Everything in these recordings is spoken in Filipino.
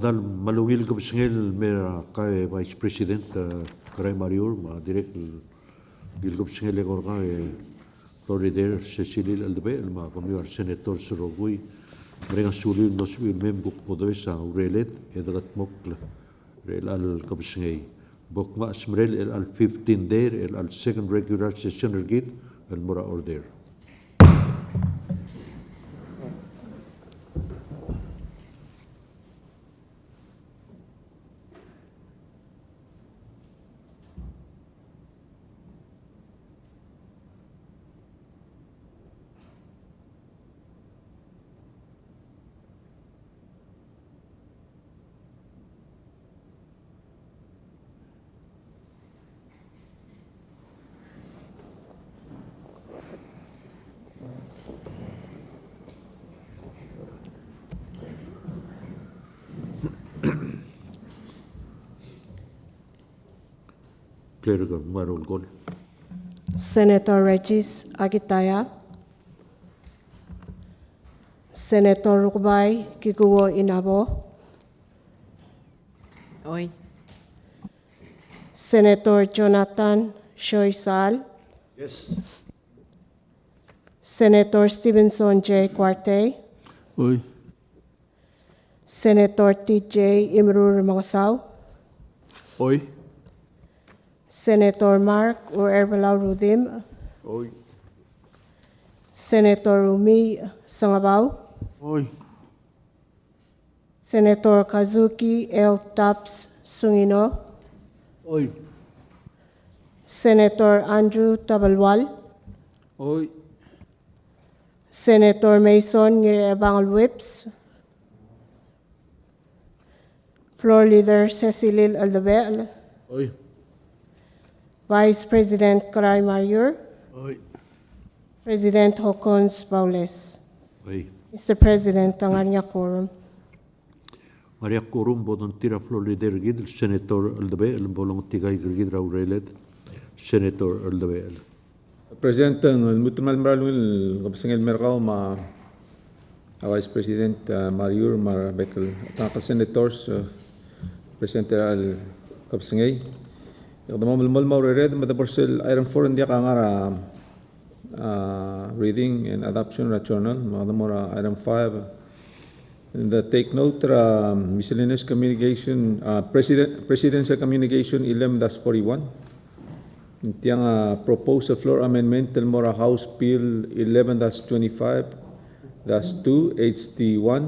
Dal malungil ko singil mera kay Vice President Karay Marior ma direct gilgop singil ko kay Florida Cecilil Aldabe ma komisar Senator Sorogui mereka sulil nosbil membuk podoi sa urelet edagat mokla rel al kapsingay bok ma smrel el al 15 der el al second regular session regit el mora order. Clerical Marul Gol. Senator Regis Agitaya, Senator Rukbay Kikuwo Inabo, Oi. Senator Jonathan Shoisal, Yes. Senator Stevenson J. Quarte, Oi. Senator TJ Imrur Mangasaw, Oi. Senator Mark Uerbelau Rudim, Oi. Senator Umi Sangabaw, Oi. Senator Kazuki L. Taps Sungino, Oi. Senator Andrew Tabalwal, Oi. Senator Mason Ngiriabangal Whips, Floor Leader Cecilil Aldabel, Oi. Vice President Karay Marior, Oi. President Hokons Paules. Oi. Mr. President, ang anya quorum. Maria Corum bodon tira Florida gid Senator Aldabe el bolong tigay gid raurelet Senator Aldabe. President, ang mutumal maralul kapsangil merkaw ma Vice President Marior Marabekel at ang senators President al kapsangay. Yung damang maurered madaborsel item 4 hindi ka nga reading and adoption rational mga item 5 and the take note miscellaneous communication presidential communication 11-41 Tiang proposed floor amendment del Mora House Bill 11-25-2 HT1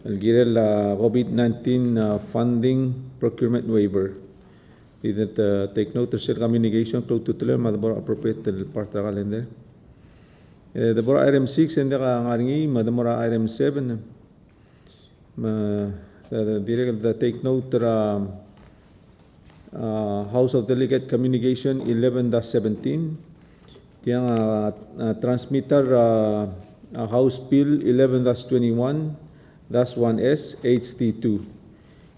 el girel COVID-19 funding procurement waiver. Did take note of share communication close to the madabora appropriate del part of calendar. The Bora item 6 and the ngaringi madamora item 7 the take note House of Delegate Communication 11-17 tiang transmitter House Bill 11-21-1S HT2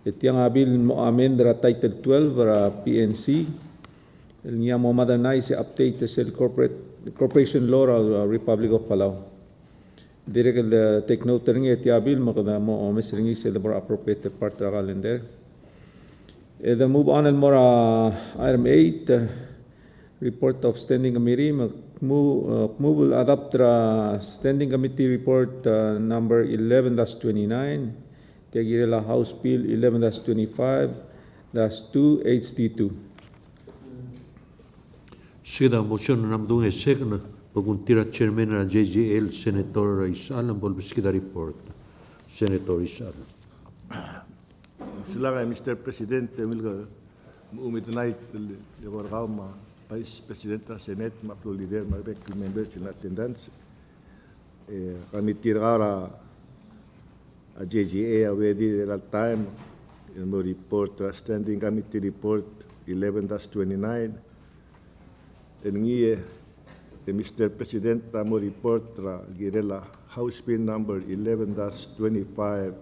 tiang bill mo amend Title 12 PNC niya mo modernize update sa Corporation Law Republic of Palau direct the take note ring tiang bill mo kada mo omes ringi sa the more appropriate part of calendar. The move on and more item 8 report of standing committee move will adopt standing committee report number 11-29 Tiagirela House Bill 11-25-2 HT2. Sida motion namdung second paguntira chairman na JGL Senator Isal ang bolbiskida report. Senator Isal. Silakan Mr. President, milga umit tonight yung ma Vice President Senate ma floor leader ma members in attendance. Kami tirara a JGA already at that time in the report standing committee report 11-29 and ngiye Mr. President mo report girela House Bill number 11-25-2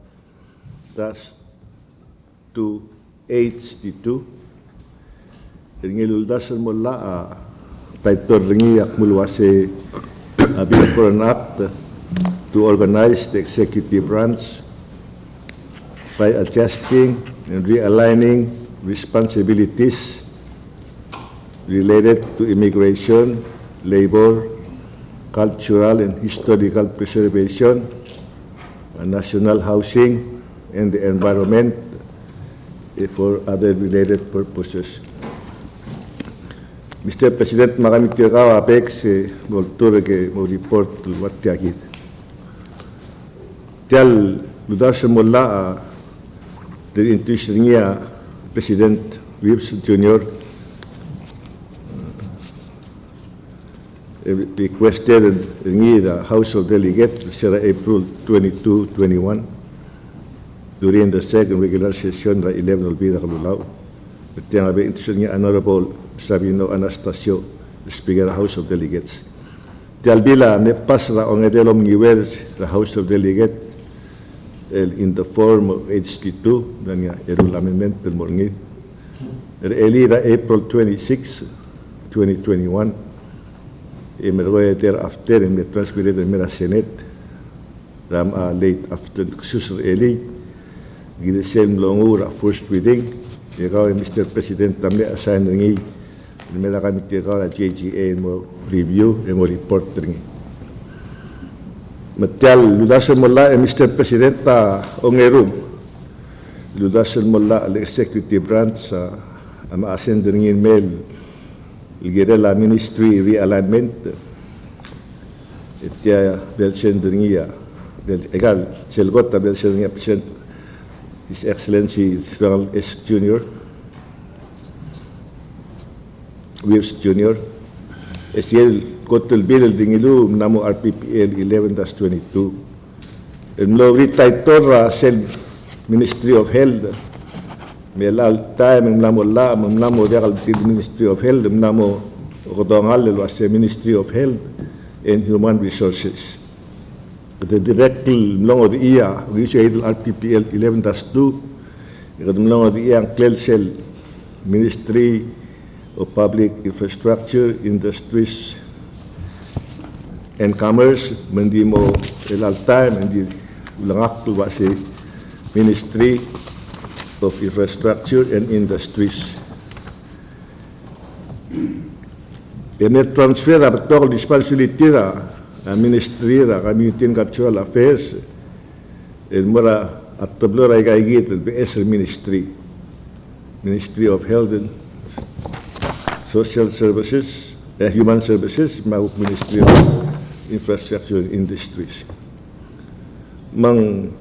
HT2 ngiluldasan mo la title ringi ak mulwase bill for an act to organize the executive branch by adjusting and realigning responsibilities related to immigration, labor, cultural and historical preservation, national housing, and the environment for other related purposes. Mr. President, marami tiyakaw apex voltur ke mo report wat tiakit. Tial ludas semula dari intuisinya President Wibbs Jr. Requested the House of Delegates sera April 22, 21 during the second regular session ra 11 will be the kalulaw. Tiang abe intuisinya Honorable Sabino Anastasio, Speaker House of Delegates. Tial bila ne pas ra ongedelom ngiwers the House of Delegates in the form of HT2 dan ya erul amendment del morngi. Early April 26, 2021. Emergoy thereafter in the transmitted in the Senate. Ram late after Susur Eli. Gide same longura first reading. Ikaw Mr. President tamle assign ringi. Mera kami ikaw la JGA mo review mo report ringi. Matial ludasan mula Mr. President ongerum. Ludasan mula al executive branch ama asen ringin mail ligere la ministry realignment etia belsen ringia egal selgota belsen ringia present His Excellency Ronald S. Jr. Wibbs Jr. Estiel kotel bill dingilu namo RPPL 11-22 mlo retaitor sel Ministry of Health melal time namo la namo degal Ministry of Health namo kodongal lo as Ministry of Health and Human Resources. The direct long of the year, which is RPPL 11-2, the long of the year, Clelsel Ministry of Public Infrastructure, Industries, and Commerce, Mendimo El Time, and the Langak was a Ministry of Infrastructure and Industries. And the transfer of total responsibility Ministry of Community and Cultural Affairs and mora at tablo ra gaigit el BS Ministry of Health and Social Services, Human Services, mauk Ministry of Infrastructure and Industries. Mang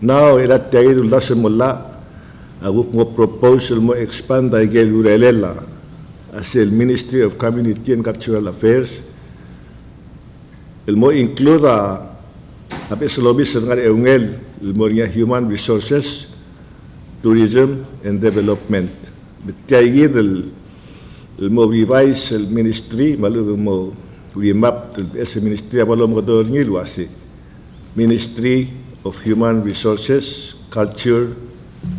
now ilat tayo lasan mula aguk mo proposal mo expand ay gel urelela as el Ministry of Community and Cultural Affairs. El mo include apesolobis ng eungel el mo Human Resources, Tourism and Development. Bitayid el mo revise el ministry malu mo remap el ministry abalom ko do ngil wasi Ministry of Human Resources, Culture,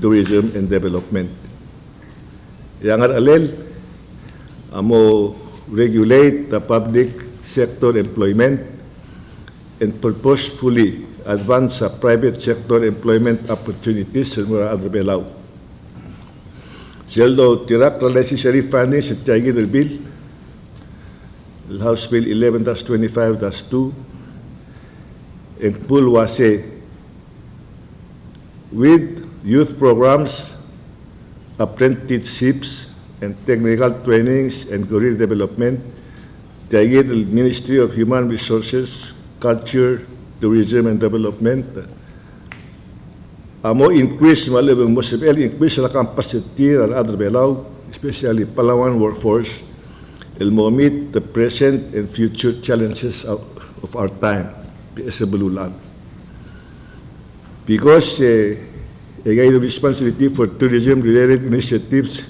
Tourism and Development. Yang alel amo regulate the public sector employment and purposefully advance private sector employment opportunities in mga other belaw. Seldo tirak na necessary funding sa tiyagi del bill, House Bill 11-25-2, and full wase with youth programs, apprenticeships, and technical trainings and career development, tiyagi del Ministry of Human Resources, Culture, Tourism and Development. Amo increase malibang possible increase la capacity and other below, especially Palawan workforce, will meet the present and future challenges of our time. PSA Bululan. Because a responsibility for tourism-related initiatives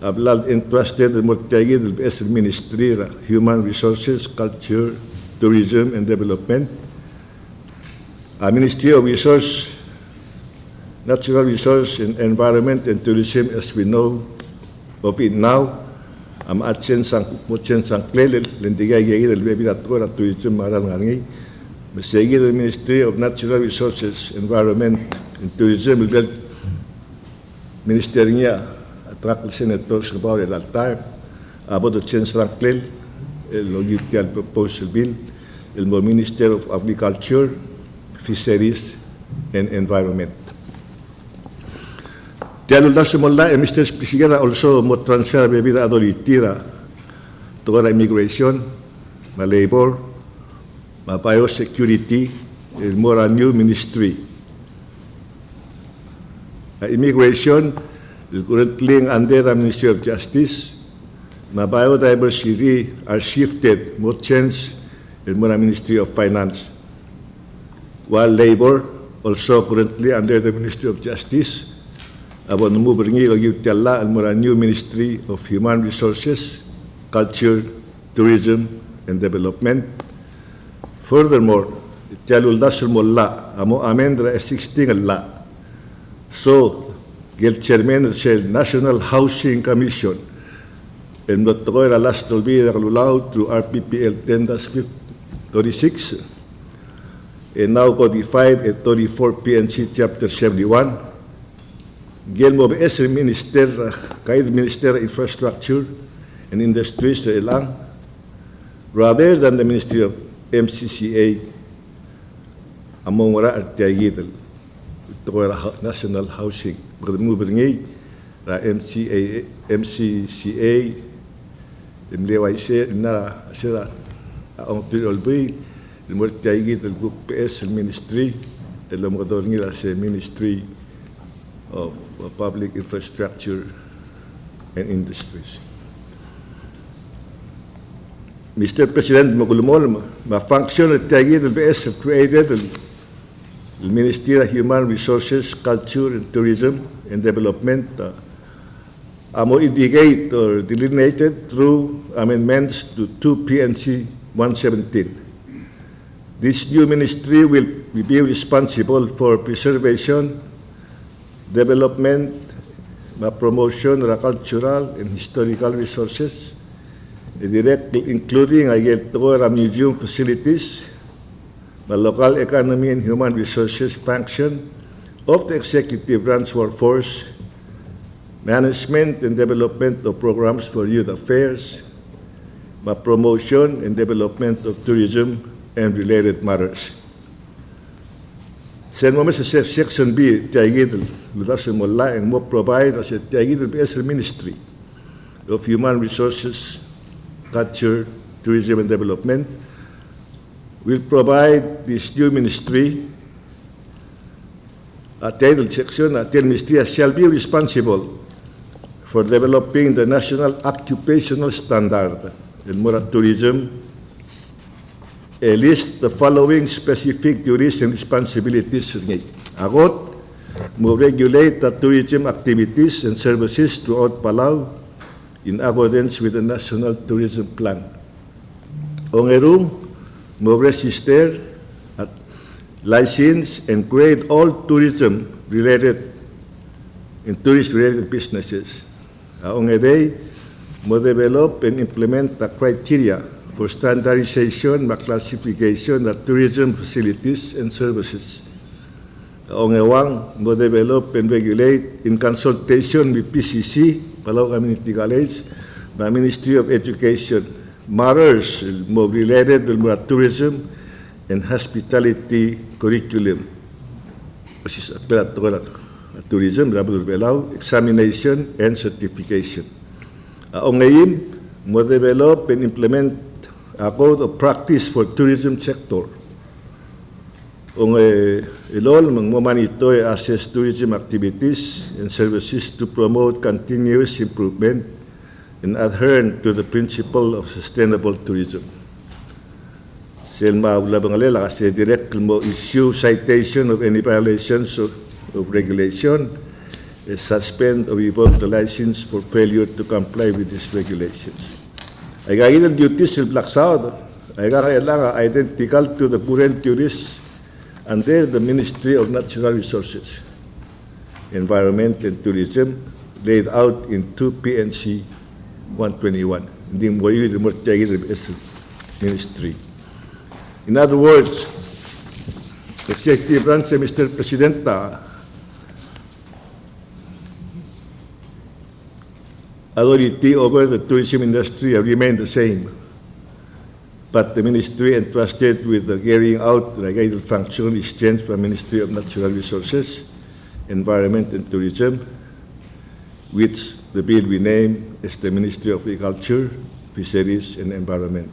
have entrusted the Mortagi del PSA Ministry, Human Resources, Culture, Tourism and Development, Ministry of Resource, Natural Resource and Environment and Tourism as we know of it now, atsen sang klele lendigay del bebirat ko tourism maral ngangi Masigi, the Ministry of Natural Resources, Environment, and Tourism will build Minister niya attract Senator Scabaw el Altar about the change Franklin, el Logitial Proposal Bill, el Minister of Agriculture, Fisheries, and Environment. Tialul da sumula, Mr. Speaker, also mo transfer bebida adoritira to immigration, ma labor, ma biosecurity, and more a new ministry. Immigration is currently under the Ministry of Justice. Ma biodiversity are shifted, more change in more Ministry of Finance. While labor also currently under the Ministry of Justice, abon mo beringi lagi tiala and more new Ministry of Human Resources, Culture, Tourism, and Development. Furthermore, tialul dasul molla amo amendra existing la. So, el chairman of the National Housing Commission, and not to go last will be through RPPL 10-36, and now codified at 34 PNC Chapter 71. Gel mo es Minister, kahit Minister of Infrastructure and Industries lang, rather than the Ministry of MCCA, among wala at tiagidal. Ito ko National Housing. Pagkatapos ngay, MCCA, MLYC, na sila, ang tulolbay, lumultiagid ang PS Ministry, alam mo doon nila sa Ministry of Public Infrastructure and Industries. Mr. President, magulumol, ma-function at tiagid ang PS created the Ministry of Human Resources, Culture, and Tourism and Development amo indicate or delineated through amendments to 2 PNC 117. This new ministry will be responsible for preservation, development, promotion of cultural and historical resources, including museum facilities, the local economy and human resources function of the executive branch workforce, management and development of programs for youth affairs, promotion and development of tourism and related matters. Sen mo sa Section B, tiagid, lutas mo laing mo provide as a tiagid as the Ministry of Human Resources, Culture, Tourism and Development will provide this new ministry a title section, a ministry shall be responsible for developing the national occupational standard in tourism, a list the following specific duties and responsibilities. Agot, mo regulate the tourism activities and services throughout Palau in accordance with the National Tourism Plan. Ongerung, mo register at license and create all tourism-related and tourist-related businesses. Ongeday, mo develop and implement the criteria for standardization, classification of tourism facilities and services. Ongewang, mo develop and regulate in consultation with PCC, Palau Community College, the Ministry of Education, matters more related to tourism and hospitality curriculum, which is tourism, examination and certification. Ngayon, mo develop and implement a code of practice for tourism sector. Ilol, mo monitor assess tourism activities and services to promote continuous improvement and adherent to the principle of sustainable tourism. Sel maulabangala kasi direct mo issue citation of any violations of regulation, suspend or revoke the license for failure to comply with these regulations. Ay gagawin ang duties ng Black South ay kailangan identical to the current duties under the Ministry of Natural Resources, Environment and Tourism laid out in 2 PNC 121. Hindi mo yun, ministry. In other words, executive branch, Mr. President, authority over the tourism industry have remained the same, but the ministry entrusted with the carrying out the regulated function is changed from Ministry of Natural Resources, Environment and Tourism, which the bill we name as the Ministry of Agriculture, Fisheries and Environment,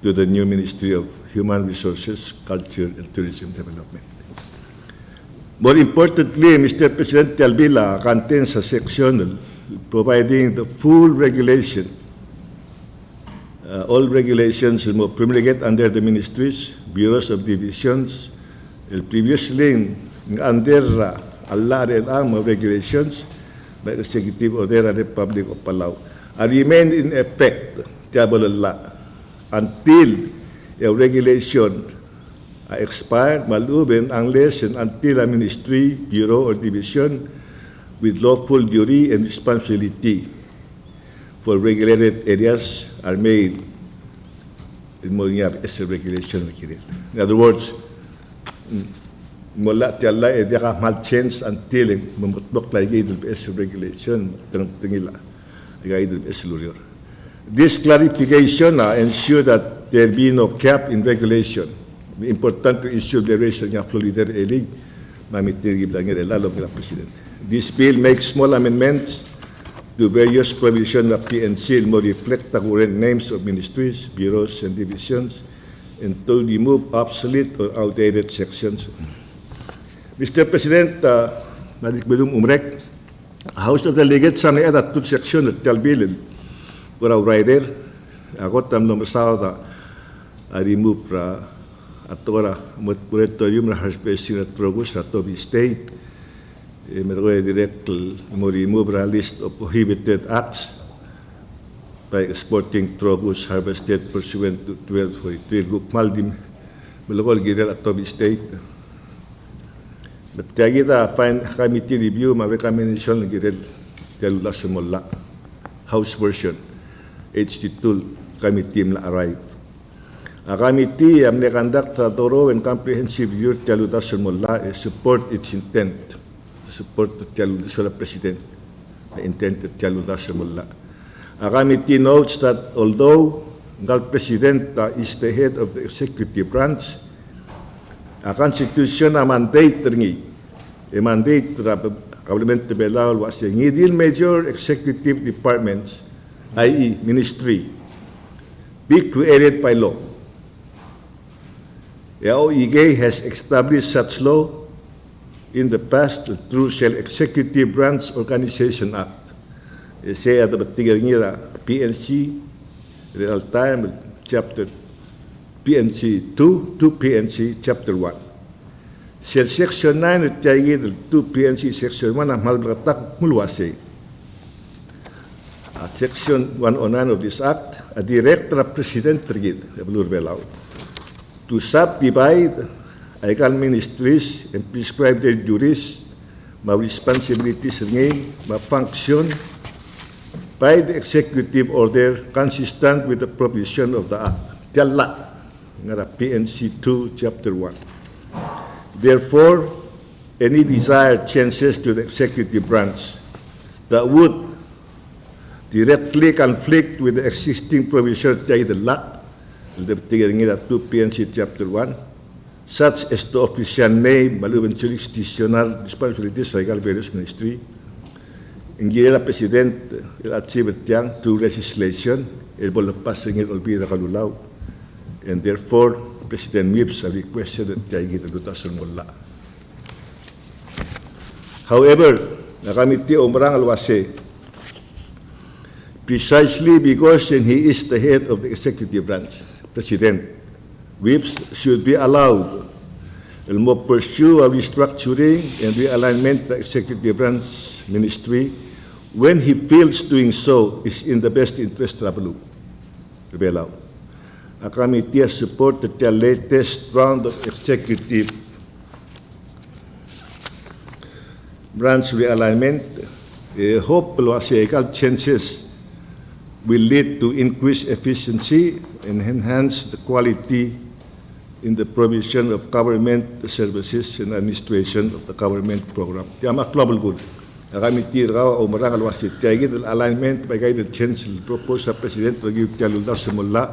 to the new Ministry of Human Resources, Culture and Tourism Development. More importantly, Mr. President, the bill contains a section providing the full regulation, all regulations promulgated under the ministries, bureaus of divisions, previously under Allah and regulations by the Executive Order of the Republic of Palau, remain in effect until a regulation expired, maluben unless and until a ministry, bureau or division with lawful duty and responsibility for regulated areas are made in as a regulation. In other words, mula tiala dia ka mal change until mamutbok lagi as a regulation tengila guide as lawyer. This clarification ensure that there be no cap in regulation. Important to issue the ratio ng Florida Elig, mamitigib lang yung lalo ng President. This bill makes small amendments to various provisions of PNC more reflect the current names of ministries, bureaus, and divisions, and to remove obsolete or outdated sections. Mr. President, Madikbelum Umrek, House of Delegates sa may adatut section at talbilin for our rider, ako tamlo masaw remove ra atora moratorium na harspesing at trogus at Toby State, meron direct mo remove ra list of prohibited acts by exporting trogus harvested pursuant to 1243 Gukmal di malakol girel at Toby State. But kaya kita find committee review ma recommendation girel kalula sumula House version HD2 committee na arrive. A committee may conduct a thorough and comprehensive review of Tialuda Sumula and support its intent, support the Tialuda President, the intent of Tialuda Sumula. A committee notes that although the President is the head of the executive branch, a constitution a mandate Government of Belao was a ngidil major executive departments, i.e. ministry, be created by law. The OEG has established such law in the past through Shell Executive Branch Organization Act. Say at the PNC, real time, chapter PNC 2 to PNC chapter 1. Shell section 9 at 2 PNC section 1 ang malbatak mulwase. At section 109 of this act, a director of President Brigid, Belao, to subdivide ICAL ministries and prescribe their duties, my responsibilities ngayon, my function by the executive order consistent with the provision of the Act. Tiala, nga PNC 2, Chapter 1. Therefore, any desired changes to the executive branch that would directly conflict with the existing provision of the law, the 2 PNC Chapter 1, such as the official name, maluban jurisdictional responsibilities of the various ministry, ingila President achieve tiyang through legislation, able to pass ngil olbira kalulaw, and therefore, President Whips requested that tiyagi talutasan mula. However, the committee umrang alwase, precisely because he is the head of the executive branch, President, Whips should be allowed to pursue a restructuring and realignment of the executive branch ministry when he feels doing so is in the best interest of the Belao. A committee has supported the latest round of executive branch realignment. Hope changes will lead to increased efficiency and enhance the quality in the provision of government services and administration of the government program. Tiama global good. Kami tira o marang alwasi tiagid alignment by guided change propose sa president lagi tialulda semula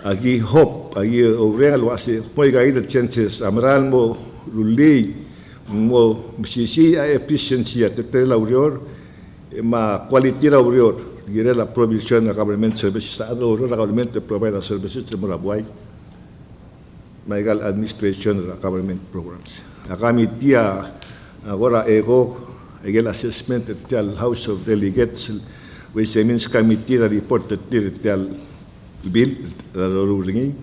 agi hope agi orang alwasi poi guided changes amral mo luli mo sisi efficiency at laurior ma quality laurior gira la provision of government services sa ado government provide services sa murabuay Michael administration of government programs. Kami tia agora ego egel assessment tel House of Delegates which means committee reported tel bill ruling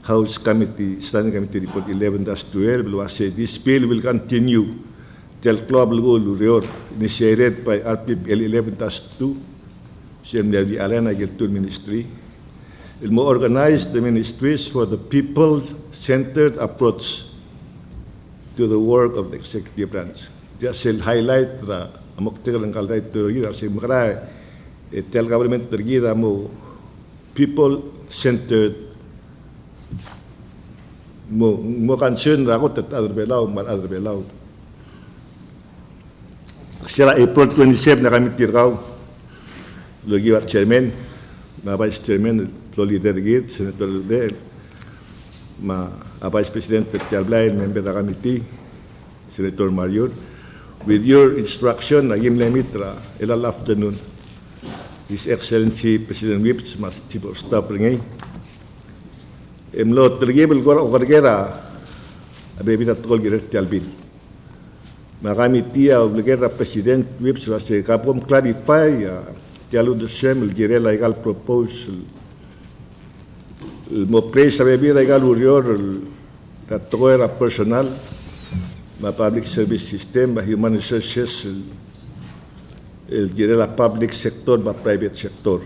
House Committee Standing Committee report 11-12 will say this bill will continue till global goal initiated by RPBL 11-2 CMD Alena Geltul Ministry. It will organize the ministries for the people-centered approach to the work of the executive branch. Just will highlight the amoktigal ng kalday turgira si makara tel government turgira mo people-centered mo concern rakot at other belaw. Sila April 27 na kami tirkaw lagi wat chairman, ma vice chairman Leader Gate, Senator De, Vice President Tialblay, member ng committee, Senator Marior. With your instruction, naging lemitra, ilal afternoon, His Excellency President Whips, Mas Chief of Staff ringay. Emlo, tergibel ko o kargera, abe binatukol gira Tialbin. Makamiti obligera President Whips, rasa kapom clarify, Tialu Dusem, gira legal proposal, mo praise sa bebira igual urior that era personal ma public service system ma human resources el la public sector ma private sector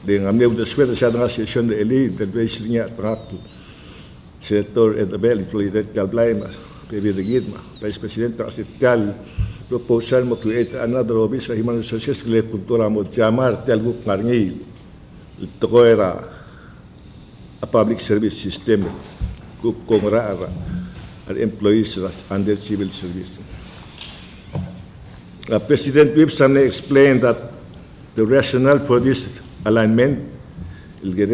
dengan ambil deswet sa nga session de eli intervention niya tangap sector etabel Florida kalblay ma bebira gid ma vice president ta asital proposal mo create another office sa human resources le kultura mo jamar tel guk ngarngi ito era a public service system kung are employees under civil service. President Whips explained that the rationale for this alignment will get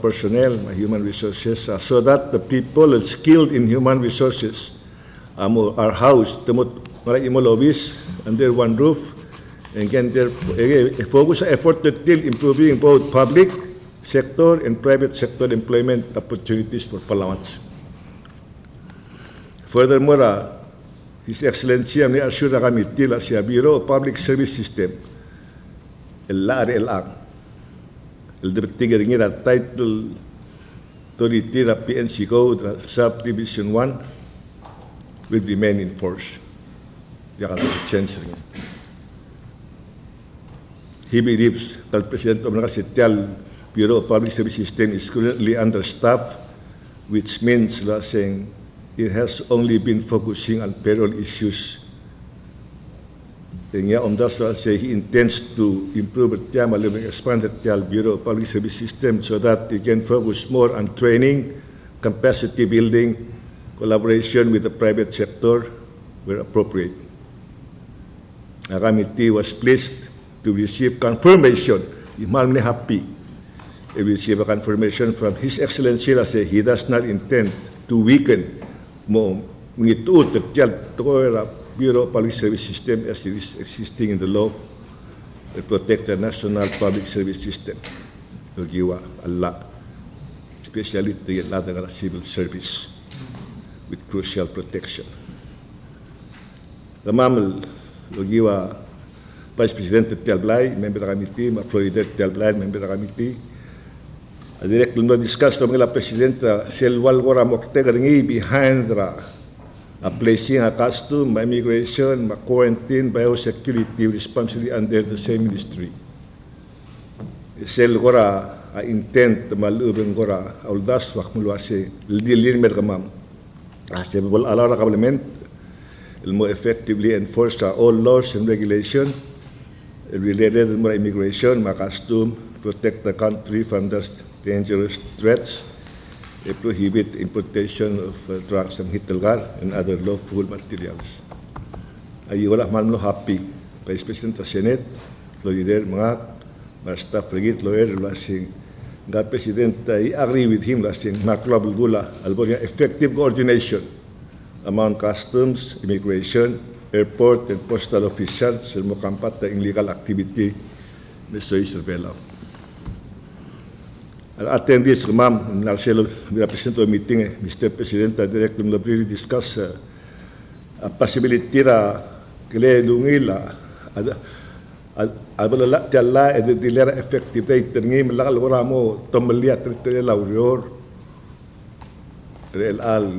personnel, human resources, so that the people skilled in human resources are housed under one roof and can focus effort till improving both public sector and private sector employment opportunities for Palawans. Furthermore, His Excellency may assure na kami tila siya Bureau of Public Service System, el-LAR-el-ang, el-deptigar nga title to the PNC Code, Subdivision 1, will remain in force. Yakan to change rin. He believes that President Omar Kasitial Bureau of Public Service System is currently understaffed, which means saying it has only been focusing on payroll issues. And say he intends to improve the expanded Bureau of Public Service System so that it can focus more on training, capacity building, collaboration with the private sector where appropriate. The committee was pleased to receive confirmation. I'm happy. We receive a confirmation from His Excellency that he does not intend to weaken the Bureau of Public Service System as it is existing in the law to protect the national public service system, especially the civil service with crucial protection. The Mamal Vice President Tialblay, member of the committee, Florida Tialblay, member of the committee, direct na discuss ng mga presidenta selwal gora moktegaringi behind placing a custom, immigration, quarantine, biosecurity responsibility under the same ministry. Sel gora intent malubeng gora auldas wak mulwase dilin merkamam. As a will allow the government will more effectively enforce all laws and regulations related to immigration, custom, protect the country from the dangerous threats prohibit importation of drugs and hitalgar and other lawful materials. Ay wala man lo happy Vice President sa Senate, Florida, mga staff regit lawyer lasing the President I agree with him lasing maklab gula albo niya effective coordination among customs, immigration, airport and postal officials sa mukampat na illegal activity Mr. Isabella. I'll attend this, ma'am, Marcelo, we represent the meeting, Mr. President, I directly will discuss a possibility na kile lungila abalala tiala ed dilera effective date ngi malakal wala mo tomalia tritele laurior al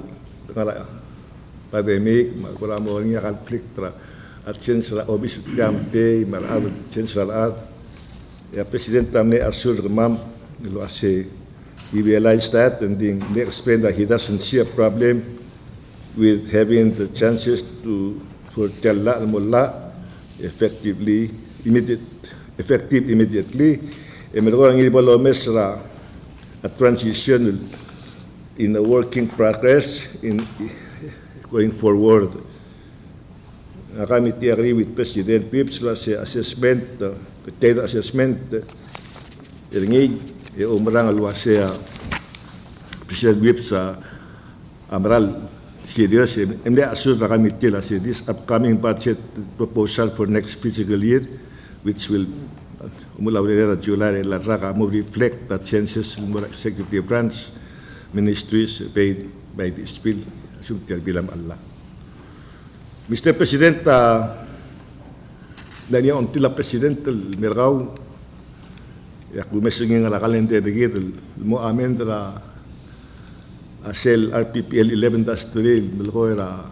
ngara pandemic wala mo ngi conflict tra at sensra obis jamte maral sensra ya president tamne assure ma'am he realized that and then they explained that he doesn't see a problem with having the chances for Tella al-Mullah effective immediately. Emerging a transition in a working progress in going forward. Kami agree with President Pips assessment, data assessment, umrang alwasya President Pips Amral serious. And assure the committee this upcoming budget proposal for next fiscal year, which will July will reflect the chances in more executive branch ministries paid by this bill. Bilam Allah. Mr. President, daniya untila President Mergao, kung mesingin nga kalender gito, mo amen tra asel RPPL 11-3 milgoira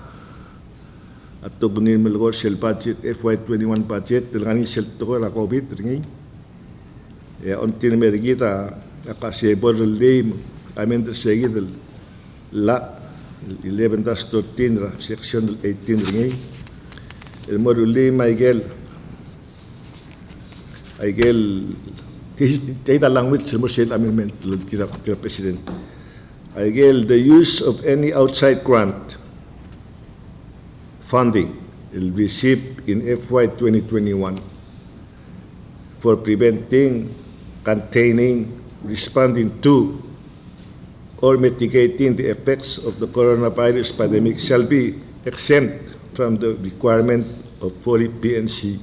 at tubunin milgor sel budget FY21 budget tilangani sel tukora COVID ringi ya untin mergita akase borle amen the segid la 11-13 section 18 ringi el moduli Miguel kita language sel amendment kita president again, the use of any outside grant funding will be received in FY 2021 for preventing, containing, responding to, or mitigating the effects of the coronavirus pandemic shall be exempt from the requirement of 40 PNC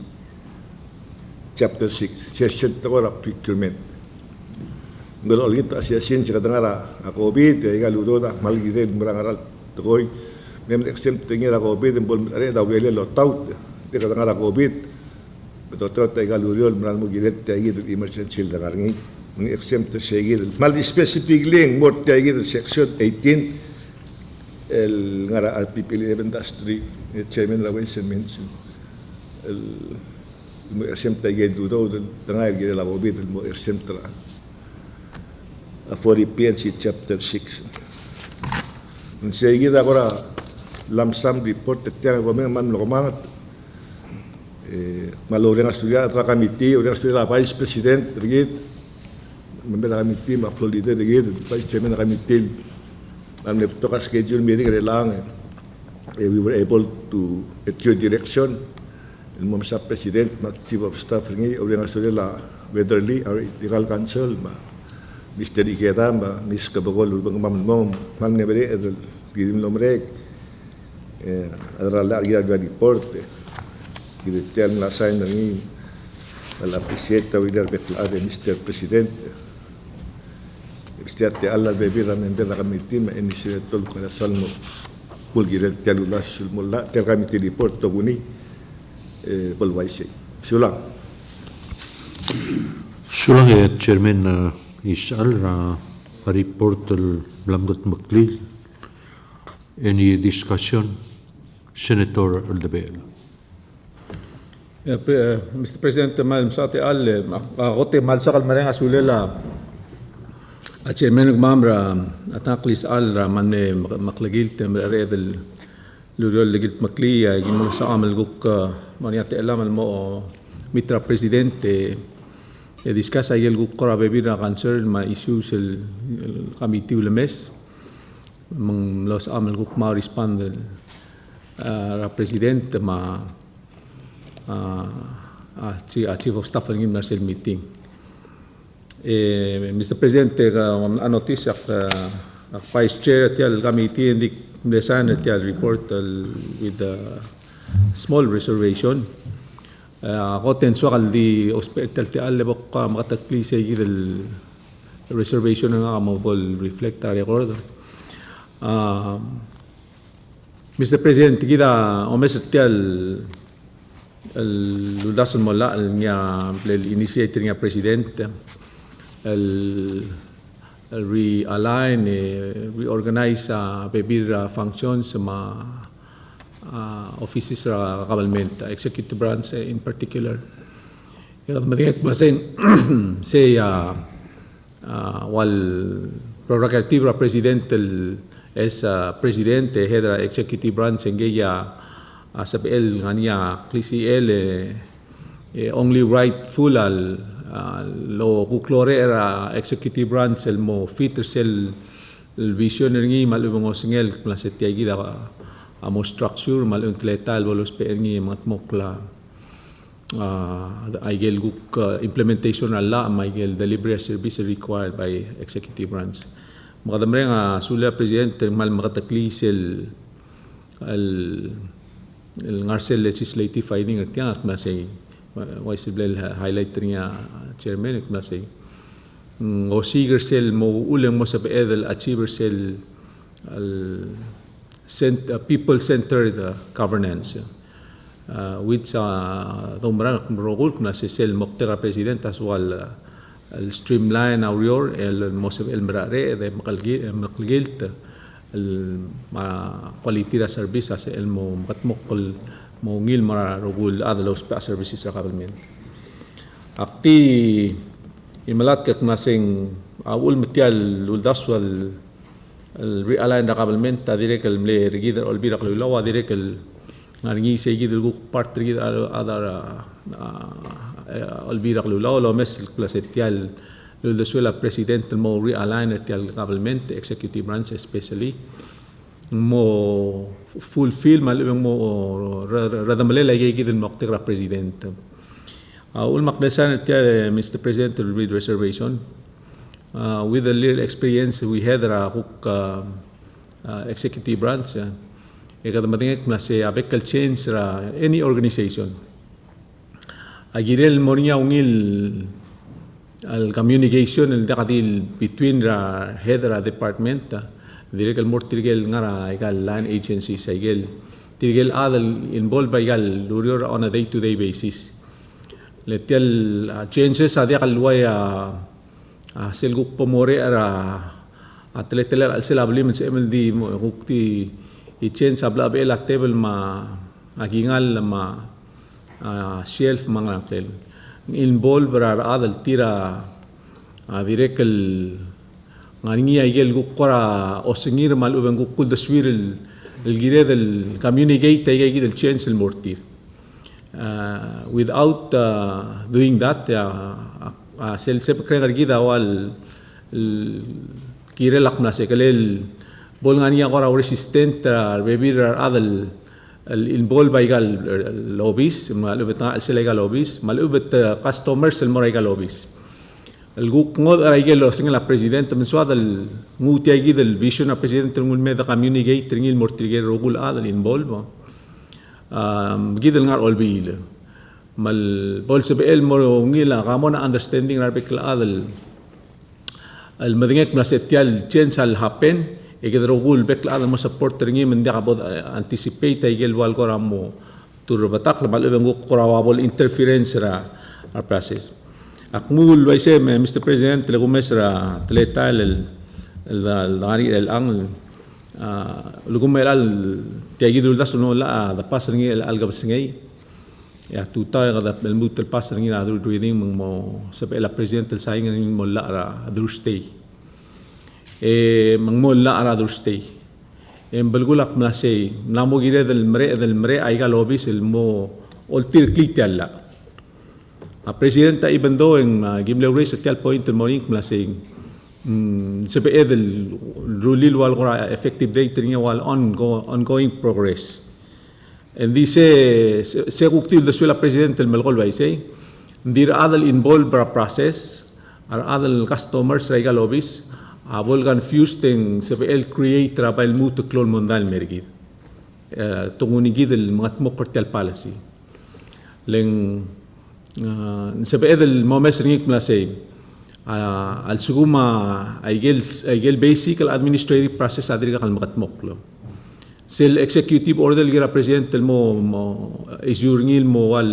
Chapter 6, Session 4 of Procurement. Ngol gito asyasin sa kadangara a COVID ay galudo na malgire marangaral toy mem exempt tingira COVID bol are da wele lo taut de kadangara COVID beto ay galudo maran mo giret tay gid emergency dangar ngi exempt segir mal specific link mot tay gid section 18 el ngara RPP 11-3 chairman Rawation mention el exempt tay gid do dangar gid la COVID mo exempt tra for the PNC Chapter 6. Enseguida agora lamsam report tiang gomen man lomangat maloreng estudiar tra committee orang estudiar vice president rigid member committee ma Florida rigid vice chairman committee and the toka schedule meeting relang we were able to at your direction el momsa president ma chief of staff ringi orang estudiar la Weatherly our legal counsel ma Mr. Ikeda, Miss Kabagol, Bang Mom, Mam Nebre, Gidim Lomrek, Adra Larga report, Gidetel la sign ni, la appreciate with the Mr. President. Stiate alla bebira member la committee, ma initiate tol con la salmo, Bulgire Telulas, Mulla, Tel Committee report, Toguni, Bolwaise. Sulang. Sulang Chairman Isal report Blamgot Macleay. Any discussion? Senator Aldabel. Mr. President, mal sa ate al akote mal sa kalmareng asulela at chairman mamra ataklis al man maklagil temere del lulol legit Macleay gimo sa amal guk maniate alam mo mitra presidente discuss ay guk kora bebira concern ma issues el committee ulemes mang los amal kuk mau respond ra president ma chief of staff ng Marcel meeting. Mr. President, anotis ak vice chair tial committee hindi design tial report with a small reservation. Ako tenso kaldi hospital tial lebok makatakli sa igil reservation nga mobile reflect record. Mr. President, kita omesetial ludason mo la niya initiator niya president realign reorganize bebir functions sa offices sa government executive branch in particular. Madingat masin say wal prerogative president as presidente head executive branch engaya sa PL nganya KCL only rightful lo kuklore era executive branch el mo fitter sel vision ngi malubong singel plaset yagi da amo structure malung kletal bolos PL ngi matmokla aigel guk implementation alla maigel delivery service required by executive branch. Makadamre nga sula presidente mal makatakli sel ngarcel legislative finding at yan at masay waisibel highlight niya chairman at masay o siger sel mo ulang mo sa peedal achiever sel people centered governance which tombrang rogul na si sel moktera president as well streamline our el mosab el mrare de makalgilt quality ra service as el mo matmokol mo ngil mara rogul adalo services sa government akti imalat kat nasing awul metial uldaswal el realign da government ta direk el mle regida olbira klawa direk el ngi segid el part regida adara olbira klawa lo mes klasetial the suela president mo realign tial government executive branch especially mo fulfill malibang mo radamale lagi gid mo aktra president ul maknesan tial Mr. President with reservation with the little experience we had ra cook executive branch kada matingek na se abekal change ra any organization agirel mo niya ungil al communication el dakadil between the head of department direk el more tirgel ngara igal land agency sa igel tirgel adal involved by igal lurior on a day-to-day basis letel changes adi kalwaya selguk pomore ara atletel al selablim sa MLD mo hukti i-change abla bel table ma agingal ma shelf mga tel involved rar adal tira direk el ngani igel gukora osingir mal ubeng gukul daswir el gire del communicate igel el change el mortir without doing that sel sep krengar gida wal gire lakna se kalel bol ngani agora resistant bebir adal involved by gal lobbies malubet al selegal lobbies malubet customers el moral lobbies el guk ngod ay gelo sing la president mensuad el nguti ay gidel vision na president ngul meda communicate ngil mortiger rogul adal involved gidel ngar olbil mal bol se bel mo ngila kamon understanding rabik adal el medingek na setial chance al happen igedrogul bekla adal mo support ringi mendi kabod anticipate ay gel wal koramo tur batak mal ubeng korawabol interference ra process akmul waise Mr. President legumesra tletal el ang lugumelal tiagidul dasno la da pasringi el algabsingay ya tuta da el mutel pasringi na dul reading mo sabe la president el saying mo la ra durstay mangmolla ara durstay balgulak mlasay namo gire del mre ay galobis el mo oltir klitalla a presidenta ibendo en gimle race at point el morning mlasay sebae del rulil wal gora effective date niya wal ongoing progress. And dice se guktil de suela presidente el melgol baisay dir adal involved para process ar adal customers raiga lobbies volgan fusting sebae create trabail mutu klol mondal mergid tungunigid el mga partel policy leng sebae del momes ringik mlasay al suguma aigel basic al administrative process adriga kal makatmoklo sel executive order gira presidente mo isurnil mo wal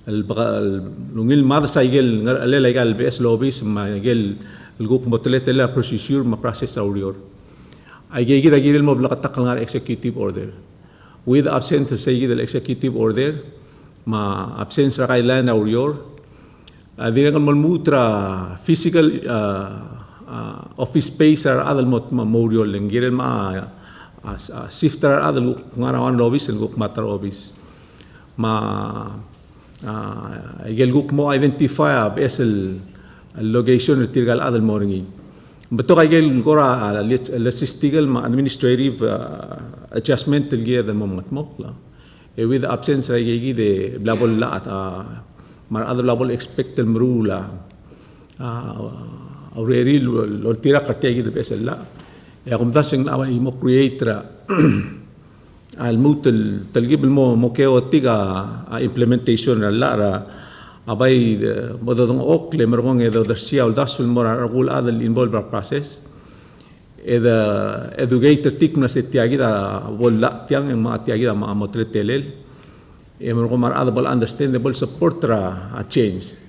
lungil mad sa igel ngalala igal bes lobbies ma igel lguk motlete la procedure ma process aurior aigegi dagil mo blakatak ngar executive order with absent sa igel executive order ma absence ra kailan aurior dinang malmutra physical office space ar adal mot memorial lengirel ma sifter adal ngarawan lobbies el guk matar office ma igel guk mo identify besel location tirgal adal moringi beto igel gora logistical ma administrative adjustment el giya dal momat mokla with absence ay gigi de blabol la at mar adal blabol expect el mrula aureri lo tira kartegi de besel la kung tasing na mo create ra al mutul talgib mo keo tiga implementation la ra abay modong okle merong edo dersia ul dasul mora ragul adal involved process eda educator tik na setiagi da bolla tiang ma tiagi da ma motretelel merong mar adal understandable support ra a change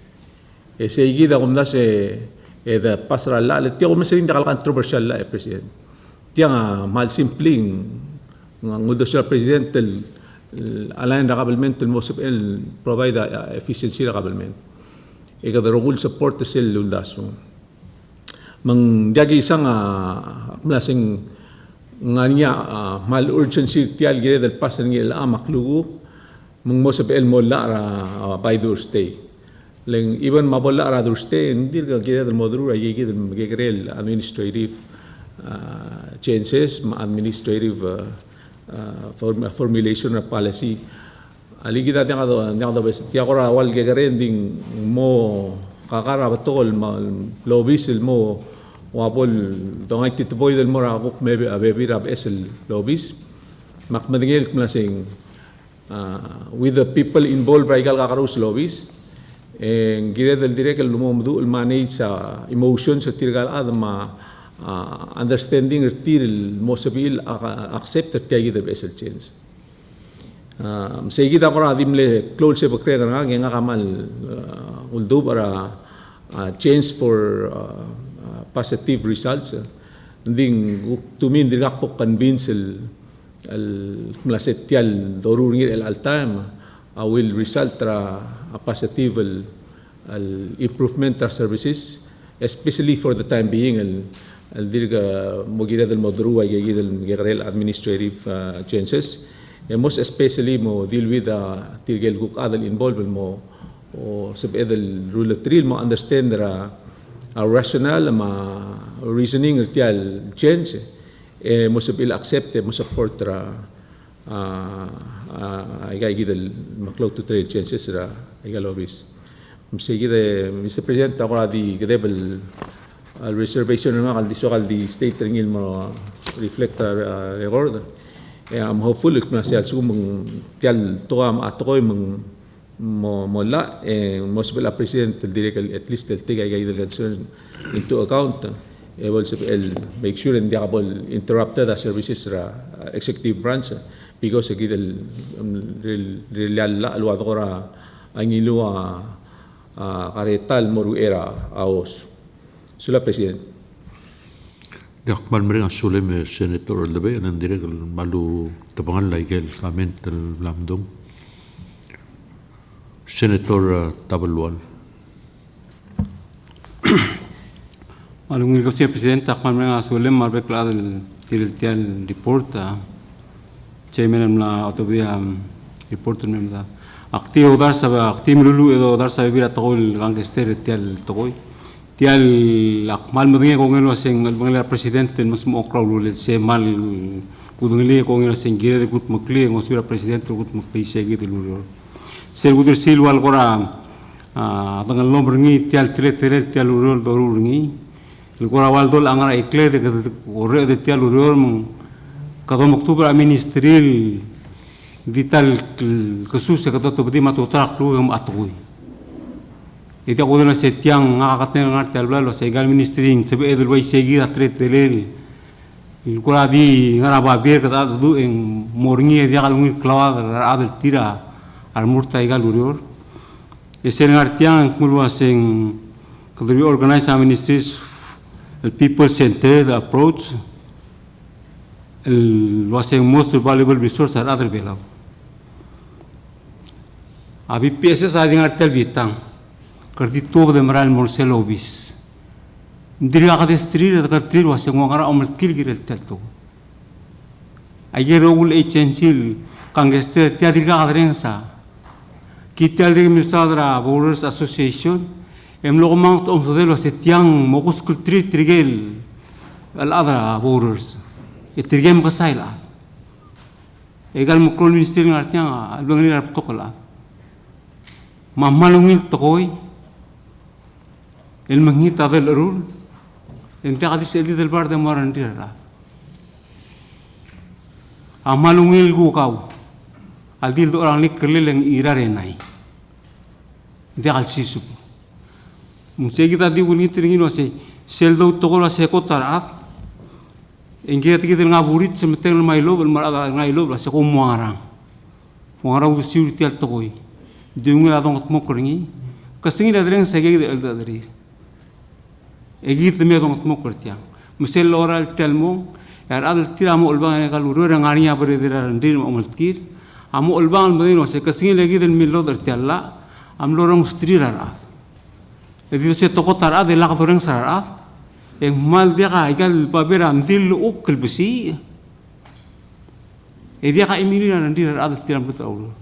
seigida kung dase eda pasra la le tiago mesin da controversial la president tiang mal simpling ngudo sa president alain ragablement el mosep el provide efficiency ragablement ega the rule support sel luldaso mang diagi isang aklasing nganya mal urgency tial gire del pasen ngel amaklugu mang mosep el molla ra by stay leng even mabolla ra stay ndir ga gire del modru ay gire del gegrel administrative changes administrative formulation of policy aligi dati ngado bes tiagora wal gegarending mo kakara batol lobbies mo wapol dongay titboy del mora kuk maybe abebira besel lobbies makmadingel kmasing with the people involved by kakarus lobbies and gire del direct el lumomdu el manage sa emotions sa tirgal adma understanding retiril mosabil accept tagi the vessel change segida ko ra dimle close se bakre nga nga kamal uldo para change for positive results ding tumin dirak po convince el klasetial doruri el altam will result ra a positive improvement tra services especially for the time being el dirga mogira del modru ay del gerel administrative changes most especially mo deal with tirgel guk adal involved mo o sabe del rule trill mo understand ra rational ma reasoning tial change mo sabe accept mo support ra ay del maclo to trade changes ra ay lobbies sige Mr. President ako di grebel al reservation nga kal di state ringil mo reflect record I'm hopeful na siya sumong tial to atoy mong mola most bela president direct at least el tiga gay del concern into account will make sure hindi ka interrupted the services ra executive branch because gidel real alwado ko ra ang ilua karetal moru era aos Sula President. Dak malmering asule me senator lebe nan direk malu tapangan laigel comment el lamdom. Senator Tabalwal. Malungil ko siya President akman mga asule marbek la del tial report chairman na autobia report na aktivo dar sa aktim lulu edo dar sa bibira tokol gangster tial tokoy tial akmal madinga ko ngelo sing albangla presidente mas mo kraulul se mal kudungli ko ngelo sing gire gut makli ngo sura presidente gut makli segi dilur sel gudur silwal kora tangal lombringi tial tial urol dorurngi gora wal dol angara ekle de ore de tial urol mong kadom oktuber ministril vital kasus se kato bdi matutrak lu am atui ita ko na setiang ngakateng ngartel blalo sa egal ministering sabi edul way segi atret telel gora di ngara babir kata du eng morngi dia kalungin klawa adel tira al murta egal urol esen ngartiang kulwa sing could we organize our ministries the people centered approach was a most valuable resource at other below abi pieces ading artel vitang kerdi tuh de meral morsel obis diri ka destrir da kartrir was a ngara omel kil girel telto ayer ul echensil kangeste tia dirga kadreng sa kitel de misadra borders association em logmang to omsodelo se tiang mokus kultri trigel al adra borders itirgem kasaila egal mukron ministeri ngartiang albangli rap tokola mamalungil tokoy el mangita del rul ente kadis edi del bar de marandira amalungil gu kau aldil do orang likelil yang irare nai dia al sisu mungkin kita di unit ringin wase sel do tokola se kotar engkau kita ngaburit semeter mailo bermarada ngailo lah sekom muarang udah siur tial tokoy diungil adong atmo keringi kesengi dadreng segi dadri egit me adong atmo kertiang mesel oral telmo yar adal tiramo ulbang egal urur ngarinya beredira ndir omulkir amu ulbang medino se kesengi lagi den milo dertialla am lorong strirara jadi se tokotar ade lak doreng sarara yang mal dia ka igal babera mdil ukkel besi dia ka imini nanti ada tiram betul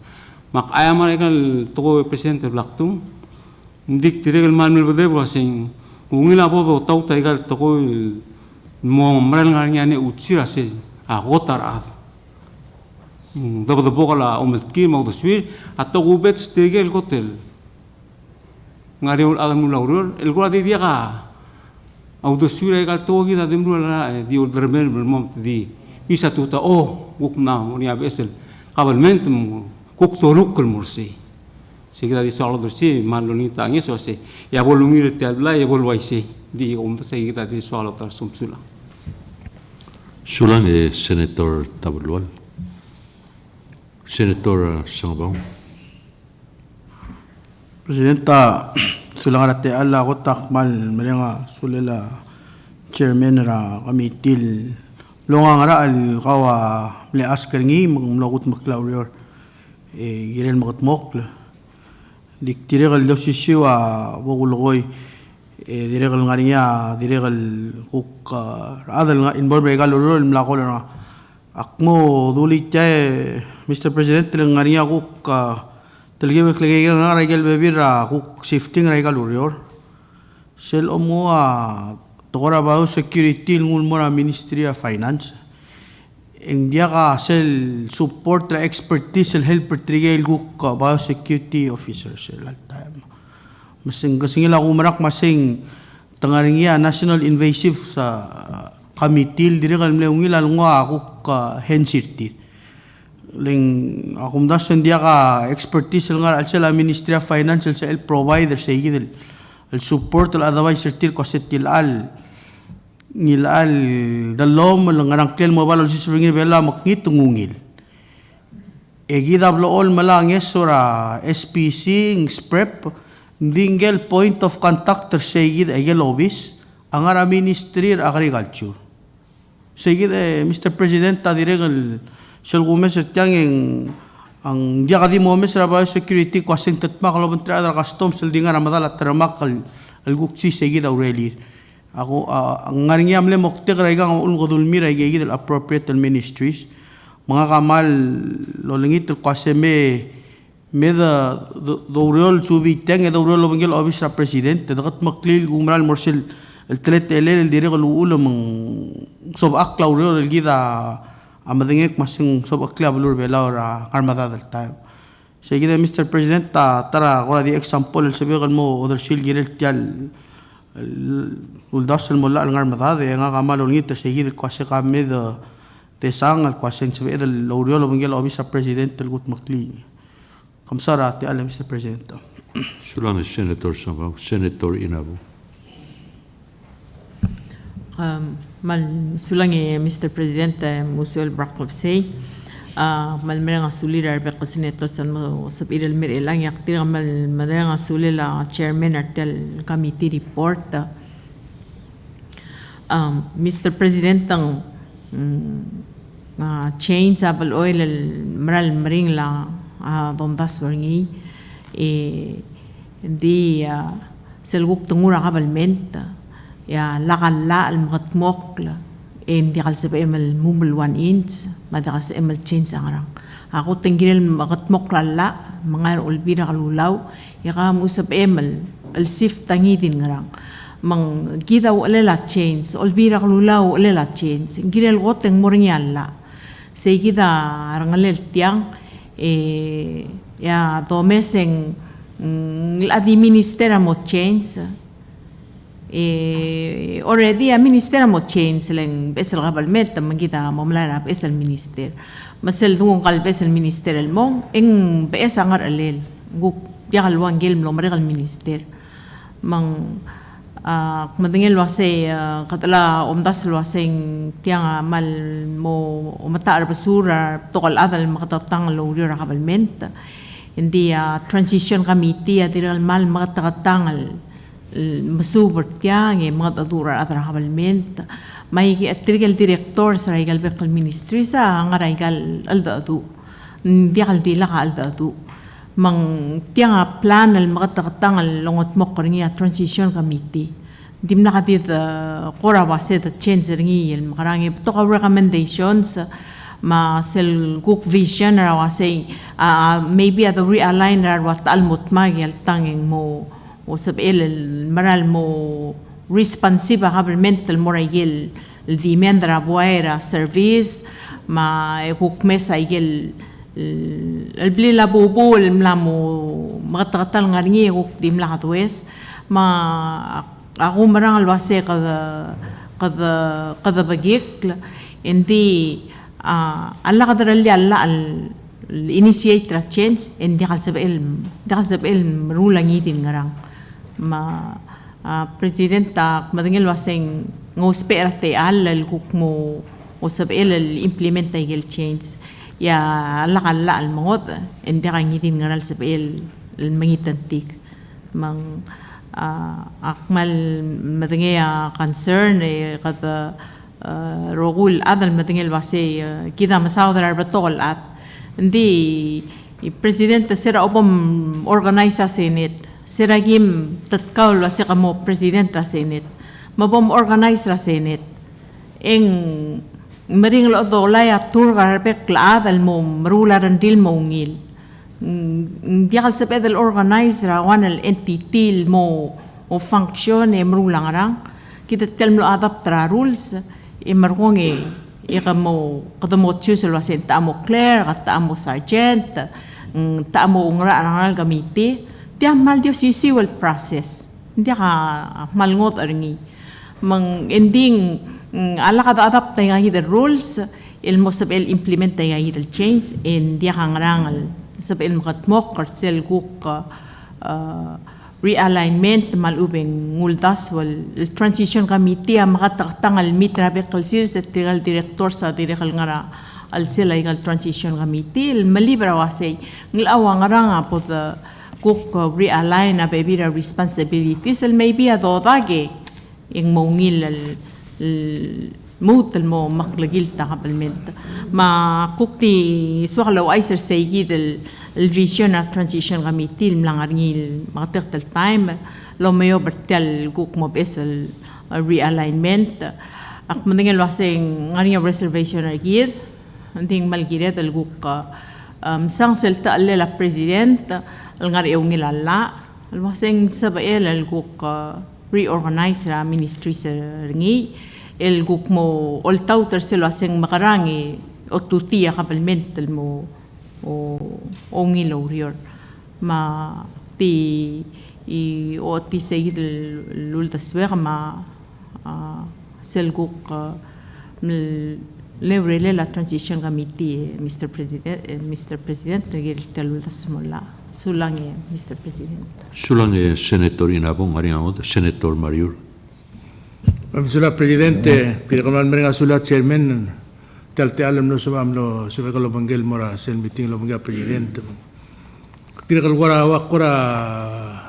mak ayam igal toko presenter laktung ndik tiregal mal mel bede wasing ungila bodo tau ta igal toko mo mral nganya ne utsira se agotar dabo bokala omski mau doswir atau gubet stegel hotel ngariul alam nulaurur el gua dia ka auto sura egal togi da demru la di ordermen mom di isa tuta guk na ni abesel kabalment kuk toluk kul mursi segera di solo dorsi maloni tangi so se ya bolungi tabla ya bolwaisi di umta segera di solo tar sumsula sulang senator tabulwal senator Sangbang Presidenta sulang rate alla ko takmal merenga sulela chairman ra kamitil longang ra al kawa le asker ngi mlagut maklaurior girel magat mokla diktiregal dosisiwa bogulgoy diregal ngarinya diregal kuk adal nga involve egal urol mlakol na akmo dulit Mr. President ngarinya kuk Telgi beklegi nga regal bebira kuk shifting regal urior sel omwa tokora bao security ngul mora Ministry of Finance eng dia ka sel support ra expertise sel help trigel kuk bao security officer sel time masing kasingila kumarak masing tangaringia national invasive sa kamitil diregal mleungilal nga kuk hensirti ling akumdasan dia ka expertise nga al Ministry of Finance sa el provider sa igid el support al otherwise certir ko setil al ngilal dalom lang arangkel mo balol si springil bela makitungungil egidablo all malanges ora SPC sprep dingel point of contact sa igid egel office ang ara Ministry of Agriculture sa igid Mr. President ta diregal Sel gumes tiang ang dia kadi mo mes ra security kwasing tatmak lobon tra customs sel dinga ramadal tramak al guksi segi da ureli ako ang ngaringi amle mokte raiga ul godul mira gi del appropriate ministries mga kamal lolingit kwaseme meda doriol subi teng doriol lobengel office ra president dagat maklil gumral morsel el telet el dire ko ulo mang sob akla uriol el gida amadengek masing sob akla bulur bela ra armada del time segida Mr. President tara gora di example el sabigan mo other sil girel tial uldas el molla al armada de nga kamal ngit segida kwase ka med te sang al kwaseng sabi el uriol lobengel office ra president el gut makli kamsara ti alam Mr. President. Sulang Senator Sangao, Senator Inabu. Mal sulangi Mr. President Musuel Braklopsey mal mereng asulir arbe Senator san mo sabir el mer elang yaktir mal mereng asulir la chairman artel committee report Mr. President ang change abal oil el maral mering la dondas warngi di selguk tungura kabalmenta ya lakala al makatmokla di kalsabi emal mumul 1 inch madakas emal change angarang ako tinggil makatmokla la mga ulbira kalulaw yaka musab emal al sif tangi din ngarang mang gida ulela change ulbira kalulaw ulela change ngirel goteng moringyalla say gida rangalel tiang ya domeseng adi ministera mo change already a ministera mo change leng besel gabalmet magita mamlara besel minister masel dung kal besel minister el mong eng bes angar alel guk diakal wangel mlo maregal minister mang madingel wase katala omdas waseng tiang mal mo umatar basura tokal adal makatatang lo rio kabalment hindi transition committee adiral mal makatatangal masubert tiang mga adura adra kabalment may atrigal director sa raigal bekal ministry sa ngaraigal aldadu diakal dila ka aldadu mang tiang plan al makatatangal longot mokringi transition committee dim nakadit kora wase the change ringi el makarangi to ka recommendations ma sel cook vision ra wase maybe at the realigner wat almut magel tanging mo o sab el maral mo responsive mental moragel el dimendra buera service ma cook mesa igel el blila bobo el mlamo magatatal ngaringi cook dim lakatwes ma ako marang alwase kada bagik hindi alla kadarali alla al initiate ra change hindi kalsabel marulang idin ngarang ma presidenta madingel waseng ngospera te alla kuk mo usabel implement igel change ya alla kala al mangod hindi kangidin ngaral sabel mangitantik mang akmal madingaya concern kada rogul adal madingel wase kida masawdar batol at hindi presidente sera obom organiza senate sera gim tatkaul wase kamo presidenta senate mabom organize ra senate eng maring lo dolay atur garbe klaadal mo marula randil mo ngil diakal sa pedal organizer wan el entity mo o function e marulang rang kita telmo adapt ra rules e markong e kamo kadamo choose lo sen tamo clear tamo sergeant tamo ungra rangal committee tiam mal dio civil process dia ka malngot arngi mang ending ala kada adapt nga the rules el mosabel implement nga el change en dia ka rangal sabel makatmok karsel guk realignment malubeng nguldas wal transition committee makatatangal mitra bekalsil sa tigal director sa direkal ngara al sila igal transition committee malibra wasay nglawa ngara nga po guk realign na baby responsibilities maybe adodage yung mongil موت المو مقلقيل تقبلمنت ما كوكتي سوغلو ايسر سيجيد الفيشن ترانزيشن غميتي الملانغرني مغتقت التايم لو ميو برتل كوك مو بس الريالاينمنت اقمدين الواسين غني ريزرفيشن اكيد انتين مالجيريت الكوك sang selta alle la president al ngar eung ilalla al waseng sabael al guk reorganize la ministry sa ringi el guk mo ol tau terselo aseng makarangi o tutia kapalment mo o ngilo rior ma ti i o ti seguid l'ulta swer ma sel guk levrele la transition committee Mr. President regel telulta smola sulange Mr. President Sulange Senator Inabong Ariangot, Senator Mariur. Sula Presidente, pinakamal merenga sula Chairman, talte alam lo sabam lo sabi ko lo banggel mora sen meeting lo banggel Presidente. Pinakal gora wakora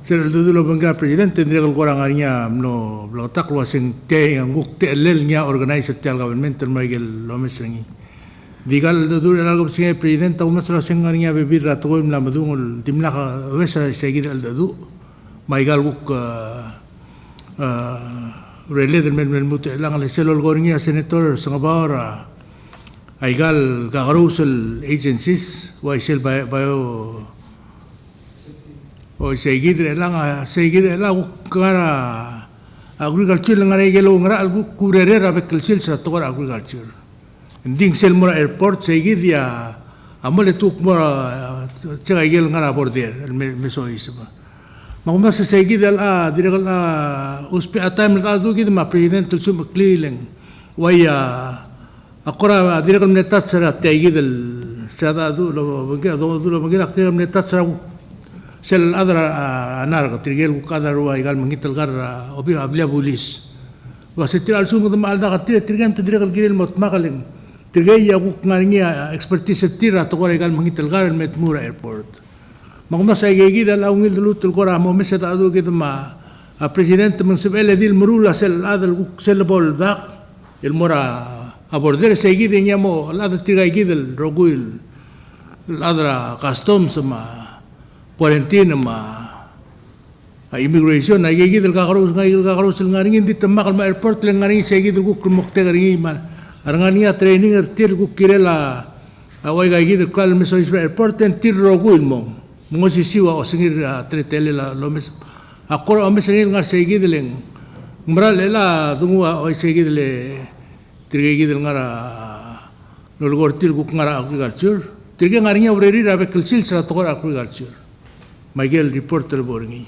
Sir Dudulo Bangga Presidente Ndrel Gorang Arnya no blotak wasing te ang gukte lel nya organizer tel governmental Michael Lomes ringi. Digal Dudulo algo singe Presidente umas rasing arnya bebir ratoy mla madungol timla ka wesa segid al Dudu. Michael guk rele del men mut lang al selol gornya senator sangabara. Aigal gagarusel agencies wa sel bio o seguir la kara agriculture lang ay gelo ngara algu kurerera bekelsil sa tokar agriculture ending sel mura airport seguir ya amole tuk mura tsaka gel ngara border meso isba maguma sa seguir la direkal la uspe atam la du gid ma president sum clealing waya akora direkal netat sara tegid el sada du lo bagir aktir netat sara sel adra anar tirgel kadar wa igal mangital gar obi ablia bulis wa setir al sumu mal da tirgam tirgel girel mot makaleng tirgay ya guk ngania expertise tira to igal mangital gar metmura airport magma sa gigi dal awngil lutul kora mo mesa da do gid ma president mansib el dil murula sel adal guk sel bol dak el mora aborder seguir nyamo la tirgay gidel roguil adra customs ma quarantine ma immigration ay gigi del kakarus ngaringin di temak al airport lang ngaringin segi del guk mukte ngaringin man arangania training tir guk kirela away gigi del kal meso airport en tir rogul mo sisiwa o singir tretele la lomes akor o mesengil ngar segi del ngral ela dungu o segi del tir del ngara lolgor tir guk ngara agriculture tir ngaringin obreri rabe kelsil sa tokor agriculture Michael reporter boringi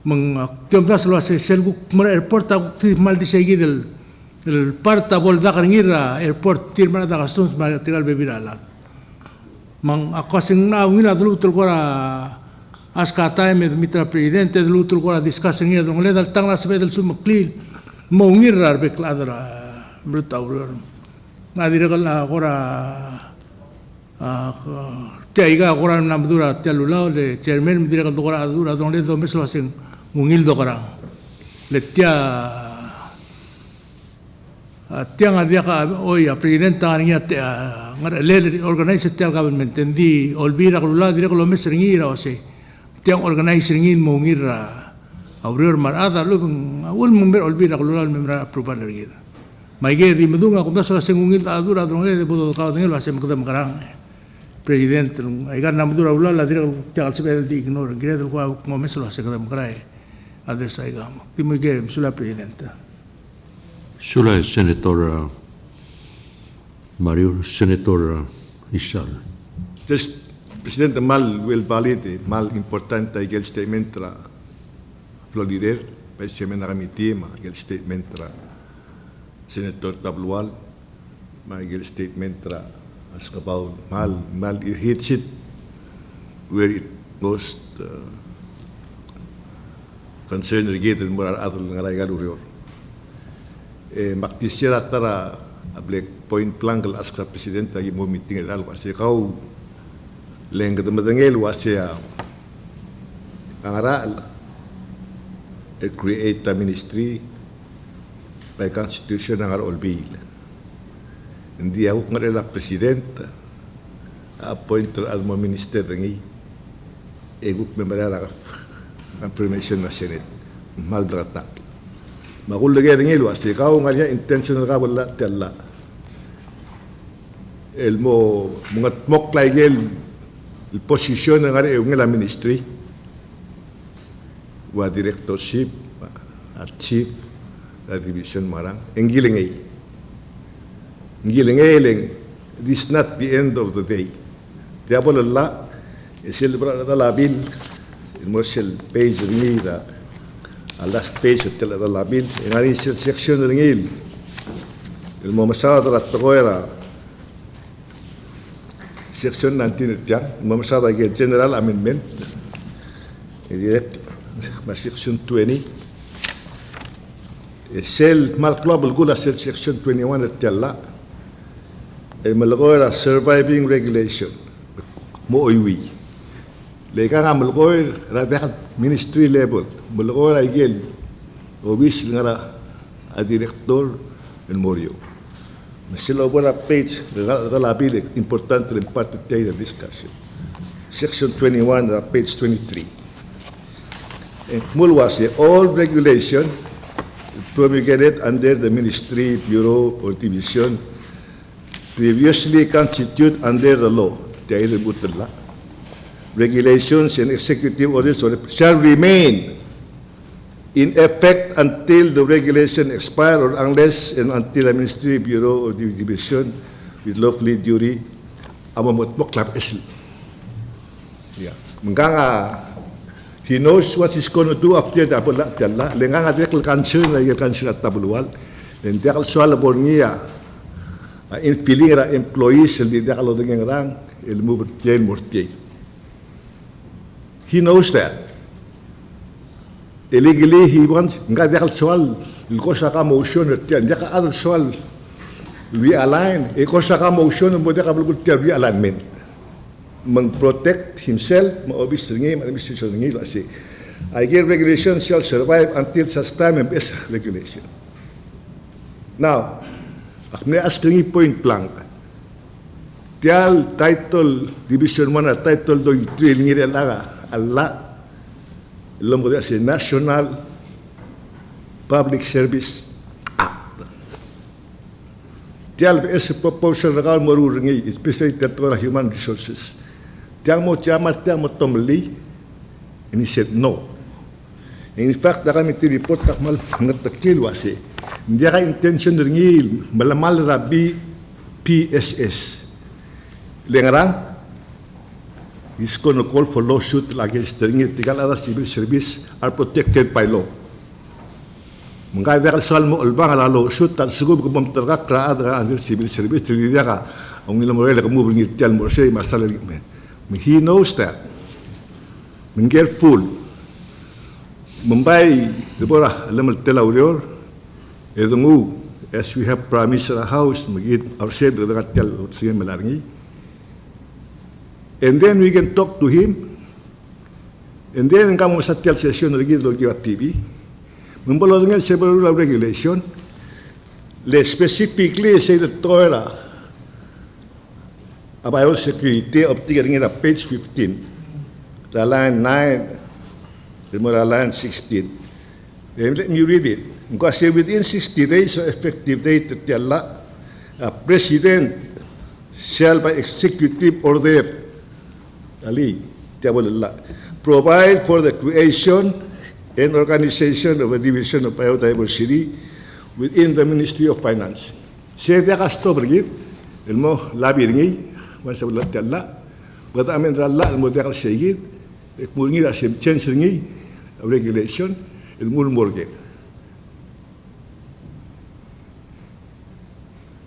mang tiamdas lo se selguk mara airport ak mal di segi del parta bol da karngira airport tir mana da gastos ma tiral bebirala mang akosing na ngila dulu tul kora aska time mitra presidente dulu tul kora discussing ya dong le dal tang na sebe del sumaklil mo ngirar be kladra brutaur na diregal na kora Tiaiga koran namdura tialulao le chairman direkal dokora adura donle do meslo asing ngungil dokora le tiang adia ka oya presidenta ania ngar le organize tial government endi olbira kulula direkal mesringira ose tiang organize ringin mongira aurior marada lu ul member olbira kulula member approval ringira maige di medunga kumda so asing ngungil adura donle de bodo ka dengel asing makdam karang Presidente, aigar namdura ula la dire tial sebe di ignore gre del qua mo messo la secretaria mcrae adesso aiga timo ge sulla presidente Sula Senator Mariur, Senator Ishal. Des Presidente mal wel valide, mal importante il statement tra Florider, specialmente la committee, ma il statement tra Senator Tablual, ma il statement tra Askabau mal it hits it where it most concerned regarding more other ngarai galurior. Maktisira tara ablek point blank al askar president lagi mo meeting el algo así kau leng ketemadengel wasia angara it create a ministry by constitution angar olbil. Hindi ako ngarela president appoint al mo minister ngi eguk memberara confirmation na senate mal drata magul lagi ngi lo asi kau ngaria intentional ka wala tella el mo mga moklay gel il posisyon ng ari yung la ministry wa directorship at chief la division marang engilingay leng this is not the end of the day diabo la isil bra da labil il morsel page ni da last page tel da labil ngari section ngil il mo masada da toera section 19 tiang mo masada ge general amendment ma section 20 sel mal global gula section 21 tella e malgoira surviving regulation mo oiwi le ka malgoir ra ministry level malgoira igel obis ngara a director el morio masilo bona page da la bile importante in parte data discussion section 21 page 23 and mulwase all regulation promulgated under the ministry bureau or division previously constituted under the law regulations and executive orders shall remain in effect until the regulation expire or unless and until the ministry bureau or division with lawfully duty amamot mo club isl. Yeah. Menganga he knows what he's going to do after the abula tella lenganga dekal concern na concern at tabulual and dekal soal bornia in filira employees di dekal dengan rang ilmu bertian mortier. He knows that. Illegally, he wants, nga dekal soal, kosa ka motion, deka other soal, realign, kosa ka motion, mo deka bulgul realignment. Protect himself, ma-obis ringi, ma-administration ringi, kasi, I get regulation shall survive until such time and best regulation. Now, akne as ringi point blank, tial title, division 1, title 2, 3, ringi relaga, Allah, alam ko si National Public Service Act. Tial BS proposal na kao marurungi, especially Territorial Human Resources. Tiang mo tomli, and he said no. And in fact, na kami report kakmal ngatakil wasi. Hindi ka intention ringil, malamal rabi PSS. Lengarang, he's going to call for lawsuit against the Tigal other civil service are protected by law. Mengkait dekal soal mo albang ala lawsuit at siguro kung tergak raad under civil service tidak ka ang ilang morel kamu bringit tial mo say masalah men. He knows that. Mengger full. Mumbai debora alam telaulior edungu as we have promised our house magid ourselves dekat tial sige melarngi. And then we can talk to him. And then kamu sa tial session lagi do giwat TV. Membolong dengan several regulation. Le specifically say the toera about security of tinggal page 15. The line 9, the line 16. Let me read it. Because within 60 days of effective date, the President shall by executive order provide for the creation and organization of a division of biodiversity within the Ministry of Finance. Saya dia kasto pergi, ilmu labi ringi, masa bulat jalla, buat amin ralla ilmu dia kasi segit, kemudian ada change ringi regulation ilmu morgen.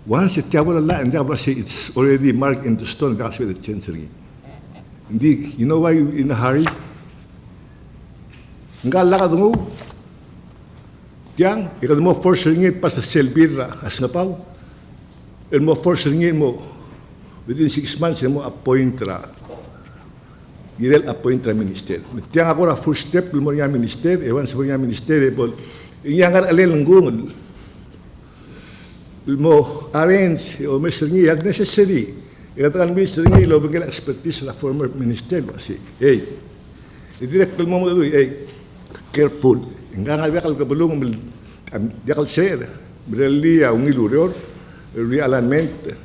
Once it tiap ralla, and dia say it's already marked in the stone, kasi the change ringi. Hindi, you know why you in a hurry? Enggak lah kadang tiang, ikan mo force ringi pas selbir as ngapaw, mo force ringi mo within 6 months mo appoint girel appoint minister. Tiang ako na first step mo niya minister, ewan sa niya minister bol, iyangar alel ngung mo arrange o mes ringi as necessary. Ikatakan minister ringi lo bigyan expertise na former minister kasi, hey, i-direct mo mo dulu, hey, careful. Hingga nga dekal kabulong dekal share, berali ya ungilurior, realignment,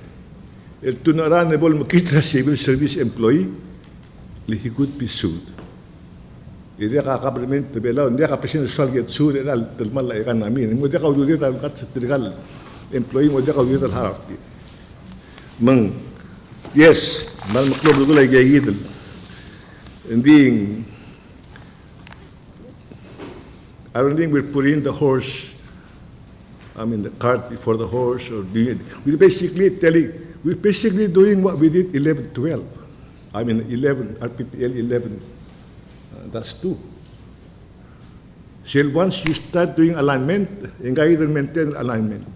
el honorable makita civil service employee, he could be sued. Hindi ka kabrimento belaw, hindi ka pasin sual get sued al talmal la ikan namin. Mo dia ka udit al kat trigal employee mo dia ka udit al harap. Mang yes, mal maklob dulu lagi gigit. Hindi I don't think we're putting the horse, the cart before the horse, or doing it. We're basically doing what we did 11-12. 11, RPPL 11, that's 2. So once you start doing alignment, yung kaya din maintain alignment.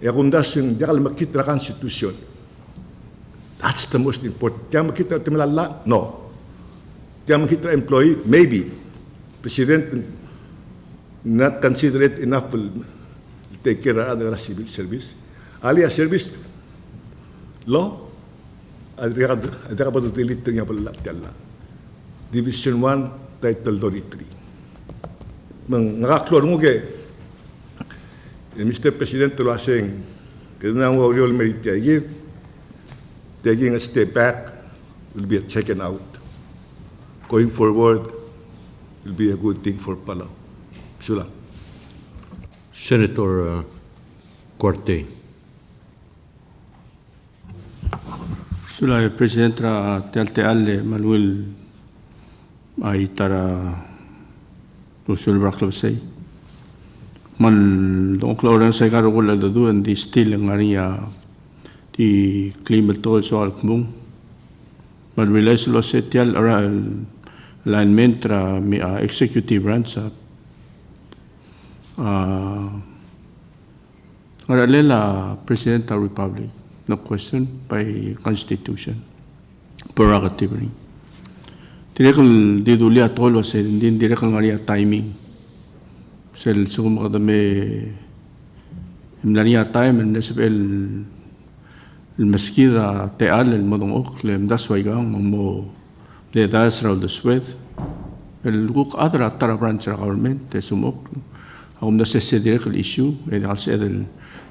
Kung das yung di ka makita na constitution, that's the most important. Di ka makita tumalala? No. Di ka makita employee? Maybe. President not consider it enough to take care of other civil service. Ali a service law, ada apa tu delete yang pelak jalla. Division 1, Title 33. Mengaklor mo ke, Mr. President lo asing, kena mo real merit yagi, taking a step back will be a second out. Going forward will be a good thing for Palau. Sula. Senator Corte. Sula President ra teal Manuel ay tara usul braklab say. Man dong klauran say karo kula dadu and di still ang area di climate tol so alkmung. Man realize lo setial ara alignment tra mi executive branch sa Ngaralela President of the Republic, no question by Constitution, prerogative rin. Direkal diduli at all was hindi direkal nga timing. Sel sum kadame imlania time and nesbel المسكيدة تقال المدنوق لمدسوي جام مو لداس راو دسويد الوق أدرى ترى برانش الغورمنت تسموك أو مدسس ديرك الإشيو إذا على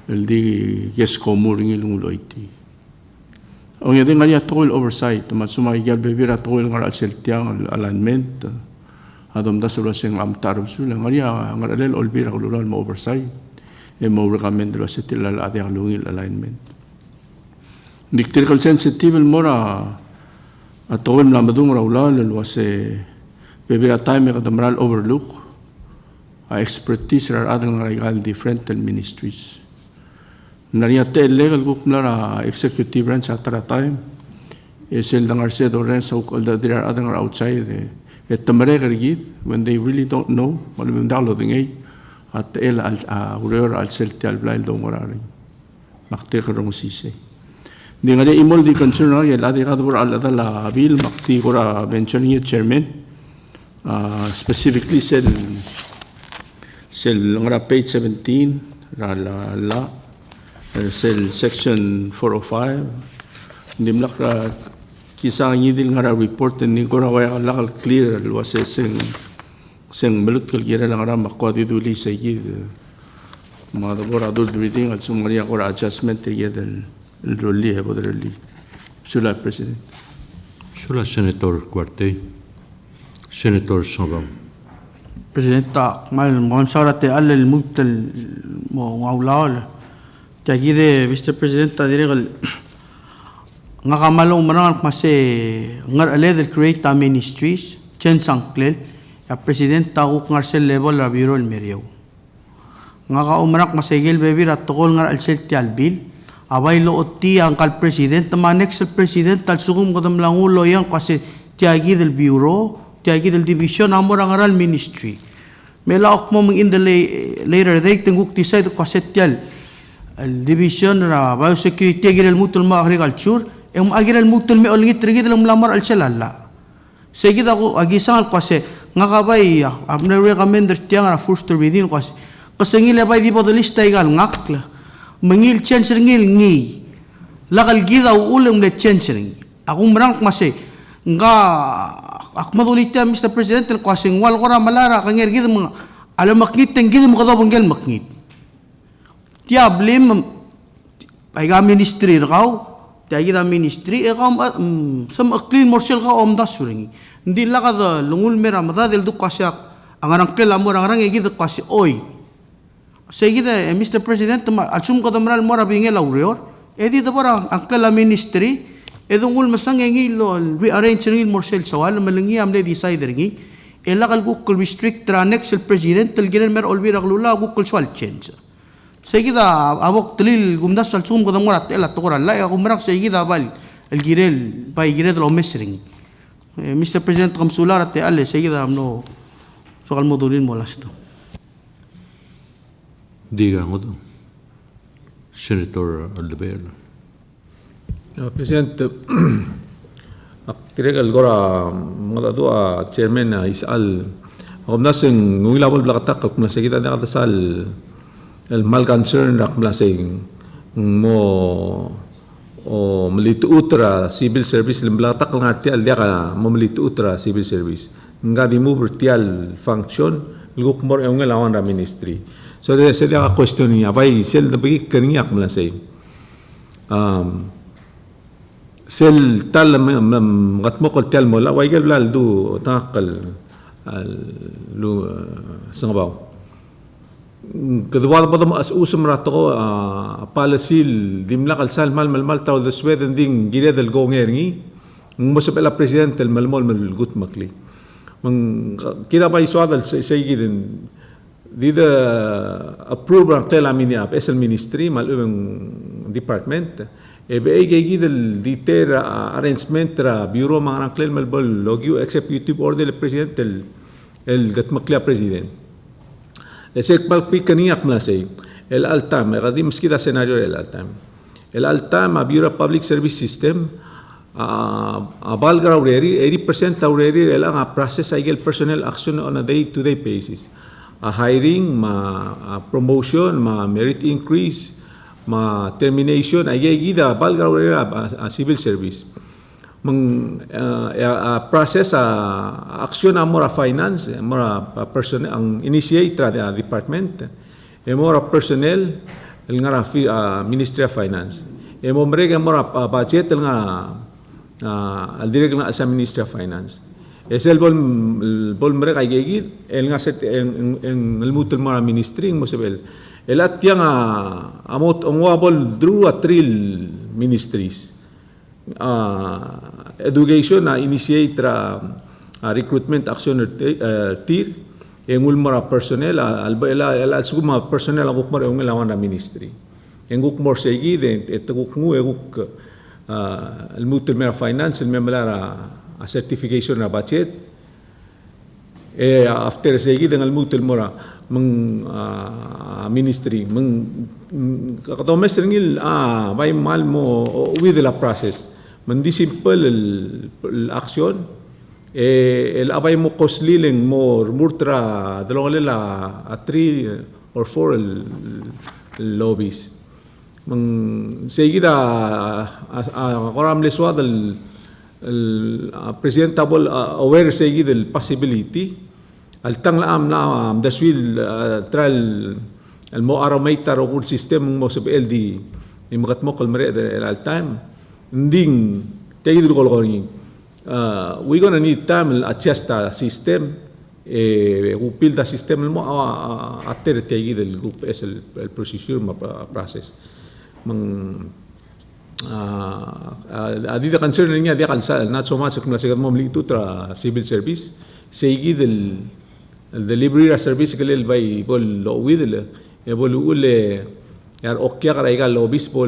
الدي يس كومورين المولويتي أو يدين غني تقول oversight ما سمع يجال ببيرة تقول غير السلتيان الألانمنت هذا مدسس راسين عم تعرف شو غني غير الليل أولبيرة غلولا الم oversight مو recommend راسيت الأدي غلوين الألانمنت Dicterical sensitive mora atawin lamadung raula lalwase bebira time kadamral overlook expertise or other legal different ministries. Nariate legal group na executive branch at that time is el dangar said or so called that there are other outside et tamare gargid when they really don't know malum downloading at el al al selti al blail do morari makte karong sise di nga imol di concern na yel adi kadbur al adala bil makti kora mentioning chairman specifically said ngara page 17 la cell section 405 ndim lakra kisa ngidil ngara report ni kora wa lakal clear was sing melut kal gira ngara makwadi duli sayid madabor adur reading al sumaria kora adjustment yedel الرولي هبود الرولي سلا president Sula Senator Cuarte, Senator Sogam. Presidenta mal monsara te al el mutel mo ngaulal tagire Mr. Presidenta diregal nga kamalong manang mase ngar ale del create ministries chen sangklel ya presidenta ko ngarsel level la biro el meriaw nga ka umrak masegel bebir at tokol ngar al selti al bil Abay loot ti ang kal president, next president, tal sugum kadam lang ulo yan kasi tiagi del bureau, tiagi del division, amor ang aral ministry. Mela ok mo in the later day, tenguk ti side kasi tial, al division na biosecurity, tiagi del mutul ma agriculture, agi del mutul me olingit, tiagi del lamar al chalala. Sige ako, agisang kasi, nga kabay, amna recommender tiang na first to within kasi ngila bay di pa the list igal ngakla. Mengil chancellor ngil ngi lakal gida ulam le chancellor akong merang mase nga akmadulita Mr. President kasi wal kora malara kangir gida mga alam maknit teng gida mo kadabang gel maknit tiablim Paiga ministry rakaw, tiagi da ministry, sam clean morsel ka om da suringi. Hindi laka da lungul mera mata del du kasyak, ang arang kela mo ang arang egi da kasi oy. Sige da, Mr. President, alsum ka da maral mo rabingi laurior, edi da parang ang kela ministry, edungul masang engi lo rearrange ringil morsel sawal, malangi amle decide ringi, elakal gukul restrict tra next el president, tel giren mer olvira glula gukul swal change. Seguida abok telil gumdas al sum kodam morat ela tokora la ya gumrak seguida bal el girel pai girel lo mesring Mr. President kamsular at ale seguida amno sokal modulin molasto Diga ngo to. Senator Aldabel. President, aktiregal gora mga dua chairman na isal ako nasing ngulabol blakatak kung nasa kita nakadasal el mal concern rak mlasing mo o malitu utra civil service limblata kang artial dia ka mo malitu utra civil service nga di mo vertial function lugok mor ang lawan ra ministry so de se dia question niya bay sel na bagi kaniyak mlasing sel tal gatmo kol tel mo la way gal blal du takal lu sangabaw kedua pada as usum rato policy dimla kalsal mal taw the Sweden ding gire del gongerni mosap la president el malmol mal gut makli mang kida bay swadal say giden dida approve ang tela miniap esel ministry mal department e be gidel diter arrangement tra bureau mga klel mal bol logyo executive order el president el gat makli president Esek palpi kaniyak mlasay el altam qadim skida scenario el altam a Bureau Public Service System a balgra ureri 80% ureri el ang process ay personnel action on a day to day basis a hiring ma promotion ma merit increase ma termination ay gida balgra ureri a civil service process action amora finance amora personnel ang initiate tra department amora personnel el nga Ministry of Finance mrega amora budget el nga al direct nga sa Ministry of Finance esel bol mrega gigid el nga set en el mutul mora ministry mo sebel el at yang amot ongwabol drew a trill ministries education na initiate recruitment action tier ang ulmara personnel al sugma personnel ang ukmar ang lawan na ministry ang ukmor segi den etugukmu al mutul mer finance el memlara a certification na budget after segi den al mutul mora mang ministry mang katomes ringil bay mal mo with the process mandi simple el action el abay mo kosliling mo murtra dalawang lela a 3 or 4 el lobbies mang seguida koram leswad el presentable aware seguida el possibility altang laam na daswil trial el mo aromator o system mo sa LD imagat mo kalmare el time nding tayid ko we gonna need time adjust the system upil the system mo ater tayid el group es el procedure process mang adida concern niya dia kalsa not so much kung nasigat mo mlito tra civil service sayid el delivery service kalil by bol lo with bol ule yar okya karaiga lobis bol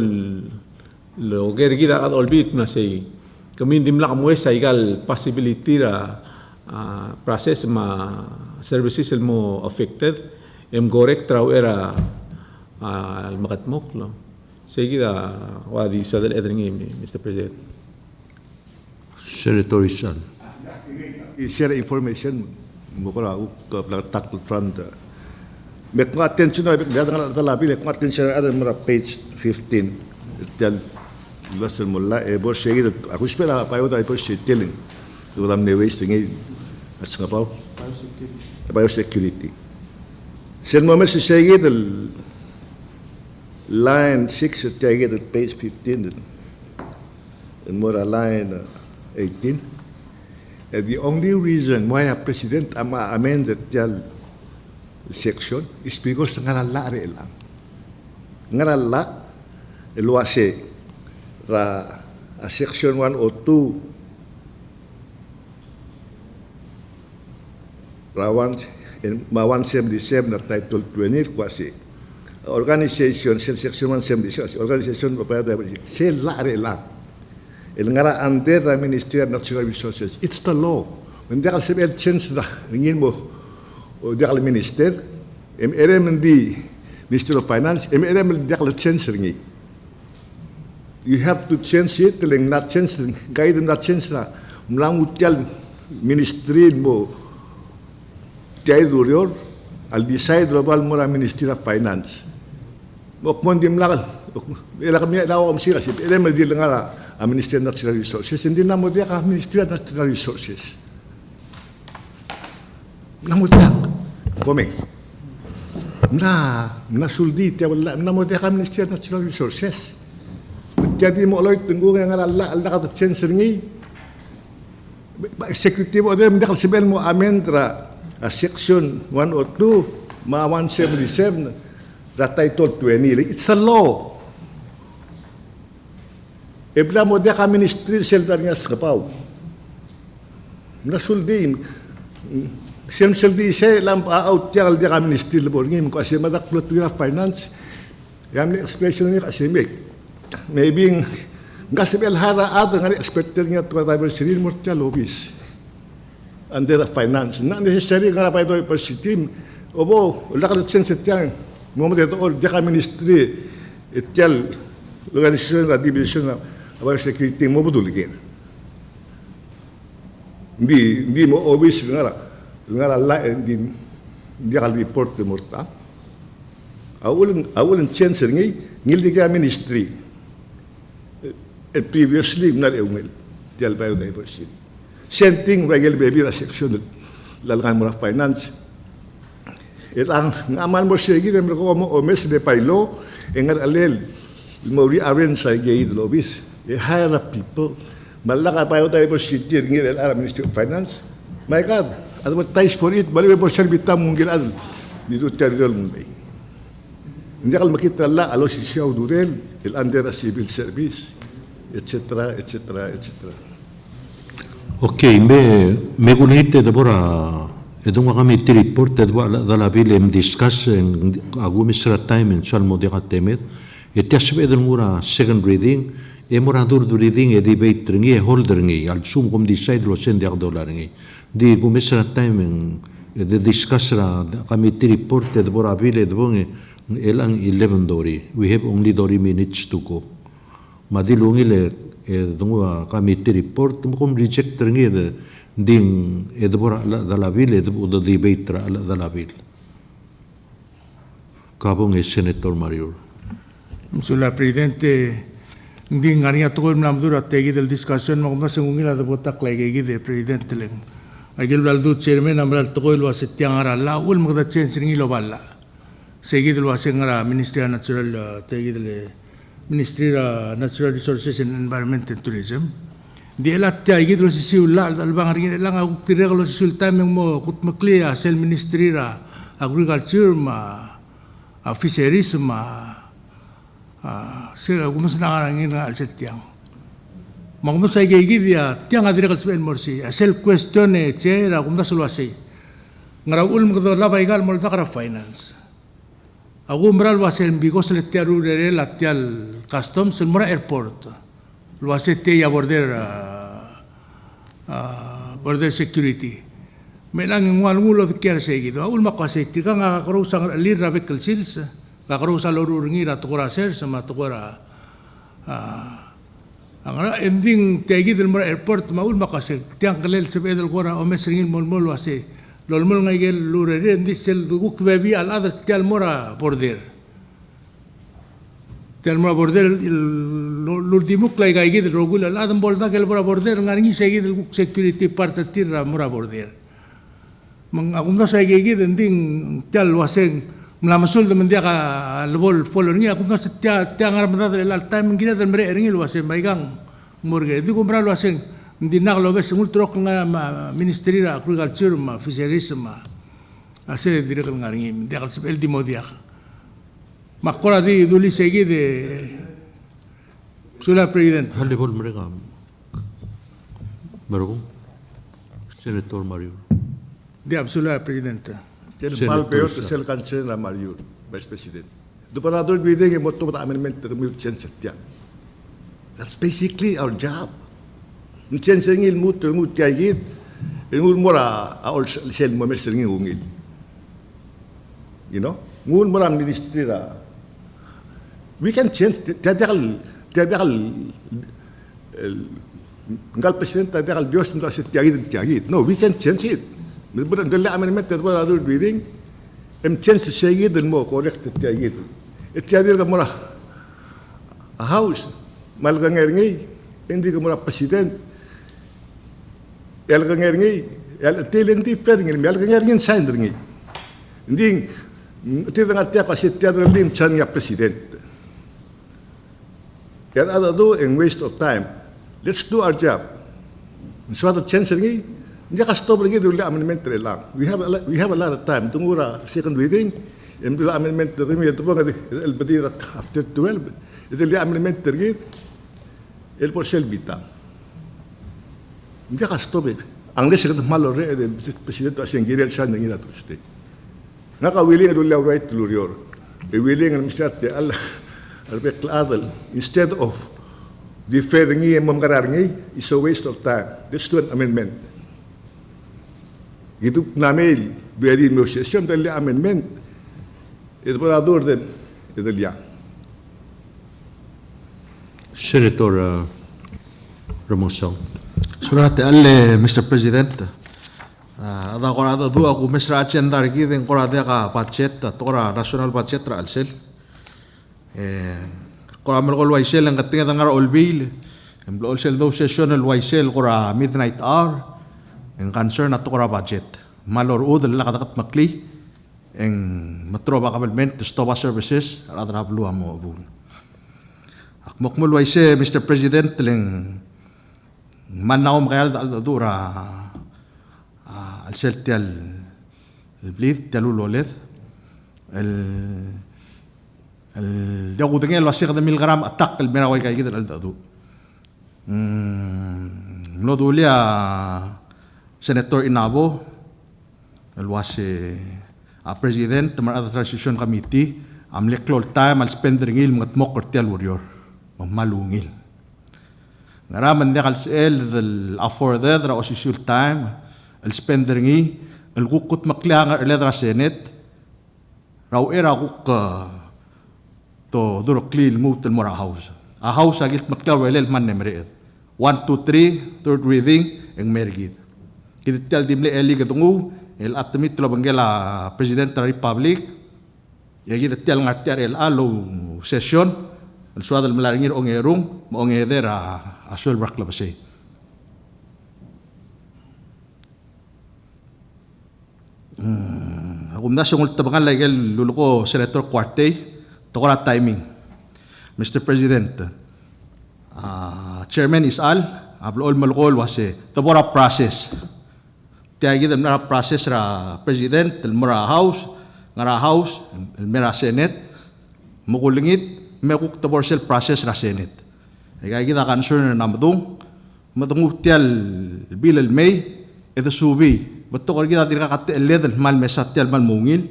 lo gergida ad olbit na say kami dimla kamuesa igal possibility process ma services mo affected correct raw era al makatmok lo seguida wadi sa del edring Mr. President Senator Isan. I-share information mo ko ra ko platak front mek nga attention na mek nga talabi mek nga attention ada mara page 15 tel lesson mulla bo shegi ako spela payo da po shitling duram ne waste ngi asngapaw biosecurity sen mo mes shegi del line 6 take it at page 15 and more line 18. And the only reason why a president amended the section is because ngarala re lang. Ngarala eluase ra a section 102 ra 177 na title 20 kwasi organization section 176 organization of biodiversity se la re lang. El ngara under the Ministry of Natural Resources. It's the law. When they have a chance na ringin mo o di minister, MRM di Minister of Finance, MRM di chance ringi. You have to change it, lang not change, guide not change na mlang utyal ministry mo tiay durior al decide robal mo na Ministry of Finance. Mo kondim lang, ila kami daw am sila si MRM di ngara a Ministry of Natural Resources, hindi na mo diya ka Ministry of Natural Resources. Na mo diya, kome. Nasuldi, na mo diya ka Ministry of Natural Resources. Jadi mo aloy, tunggu nga Allah ka ta chance ringi. Executive order, hindi ka sabihin mo amendra a section 102, ma 177, the title 20. It's a law. Ebla mo dia ka ministry seltar nga skapaw. Nasuldi seldi se lamp out tial dia ka ministry labor ngim ko asi madak plot finance. Yam ni expression ni kasi maybe ngasibel hara ada ngari expected nga to diversity mo tial lobbies. Under the finance not necessary nga pa ito positive. Obo lakad sense tiang mo mo dito dia ka ministry tial organization la division na about security mo budulgin. Hindi mo always ngara la hindi kal report de morta. Awulan chance ngi ngildi ka ministry. Previously not ungil tial biodiversity. Same thing regular baby la section lalkan mo finance. Itang ngaman mo sige dem ko mo omes de pailo engar alel mo rearrange sa gay lobbies. They hire people. Malaka pa yung diversity ng Ministry of Finance. My God, advertise for it. Bali mo siya bitam mong ginaan. Dito territorial mong bay. Hindi ka makita la, alo si Xiao Durel, under a civil service, etc., etc., etc. Okay, me gunite dabora edong kami ti report edwa dala bilem discuss en agumisra time en salmo de gatemet. Etiasbe edong mura second reading. Moradur reading e debate ringi holder ringi al sum kom decide lo $100 ringi di gumesra time de discuss ra committee report de bora bile de bonge elang 11 dori we have only 30 minutes to go madilungi le dungwa committee report kom reject ringi de ding de bora la bile de debate ra la bile kabong senator Mario Sula Presidente hindi ngariya tukol namdura tegi del discussion magma sungila de botak lagi de president leng agil baldu chairman amral tukol was tiangara la ul magda change ringi lo balla segi del was ngara Ministry of Natural tegi del Ministry of Natural Resources and Environment and Tourism di elat tegi del sisiula al bang ringi lang aku tirego sisulta mo kut maklia sel Ministry ra Agriculture ma fisheries ma sila gumus na karangin nga alset tiang. Magumus ay gigid ya tiang adire kalsben morsi. Asel question chera gumda sulwasi. Ngaraul mo kador labay gal mo takara finance. Aku meral wasel bigos le tiaru de la tial customs el mora airport. Luase te ya border border security. Melang ngwal ngulo kier seguido. Aul makase tika nga karusang lira vehicle sales. Kakaro sa loro ringi na tukura sir sama tukura ang ending tegi del mura airport maul makase tiang kalel sa bedel kora o mes ringin mol wase lol mol ngai gel lure ren di sel duguk bebi al ada tial mura border lur dimuk lai gai gel rogul al adam bolda gel mura border ngaringi segi del security parte tirra mura border mang akum da sa gai gel ending tial waseng Mlamasul naman dia ka lebol follow niya kung kasi tiya ngaram na dal time ngina dal mere ringil wase maigang morgue di ko bralo asing hindi na lo bes ultrok nga ministry ra agriculture ma fisheries ma ase dire kal ngaringi dia kal el di modia makora di duli segi de sula president Halibol mereka. Meron Senator Mario. dia sula president Tiyan Senator palpeo Sa. to sel kansen na Mario, Vice President. Dupanador bidding mo to amendment to commute change tiyan. That's basically our job. Change ngil mo to mo tiyagit. Ngul mora all sel mo mes ngil. You know? Ngul mora ministry ra. We can change tadal ngal president tadal Dios mo sa tiyagit. No, we can change it. Bukan dali amendment that was other reading. Change say it mo correct tiyagit. Itiyagit ka mora a house malgang ngi hindi ka mora president. El ngi el telendi fer ngi malgang ngi sign ngi. Hindi tida ngatia ka sit tiyadal lim chan nga president. Yan ada do in waste of time. Let's do our job. So the change ngi hindi ka stop lagi dulu amendment lang. We have a lot of time. Tungura second reading. Yung dulu amendment terima itu pun ada el after 12. Itu dia amendment tergit. El por sel bita. Hindi ka stop eh. Ang lesa ka malore el presidente asing girel sa nangila to stay. Naka willing dulu right to lurior. Willing ang misat de Allah albek adal instead of deferring yung mamkararngi is a waste of time. Let's do an amendment. Itu namin very negotiation dali amendment. Ito para dur din ito liya. Senator Ramosal. Surate alle Mr. President. Ada kora ada dua ku mesra agenda giving kora dia ka budget tora national budget ra alsel. Kora mer gol waisel ang katinga dangar olbil. Emblo alsel do session el waisel kora midnight hour. En concern at kora budget. Malor udel la kadakat makli en matroba kabelment stoba services radra blua mo bun. Akmok mo waise Mr. President leng manawm kayal dal dura al seltial el blid talulolet el dagudeng el wasik de 1000 gram atak el meraway kay gidal al dadu. Nodulia Senator Inabo, el was president ng mga transition committee, am leklol time al spending il mga tmok kortial warrior, malungil. Ngaraman niya kalsel del afforded ra osisul time al spending el gukut makliang ledra senate raw era guk to duroklil mut el mora house. A house agit maklaw welel man nemreet. 1 2 3 third reading ang mergid. Kita dimle eli ketungu el atmit lo bangela president of the republic ya kita tel ngartiar el alo session el suadal melarangir ongerung mo ongedera asul baklabase agumda sungul tabangan lagi luluko senator Cuartey tokora timing Mr. President chairman is al ablo ol malgol wase tabora process tiagi dem na process ra president el mora house ngara house el mera senate mugulingit mekuk taborsel process ra senate ay kita concern na madung tial bil el may ito subi beto kor kita dirka kat el led mal mesat tial mal mungil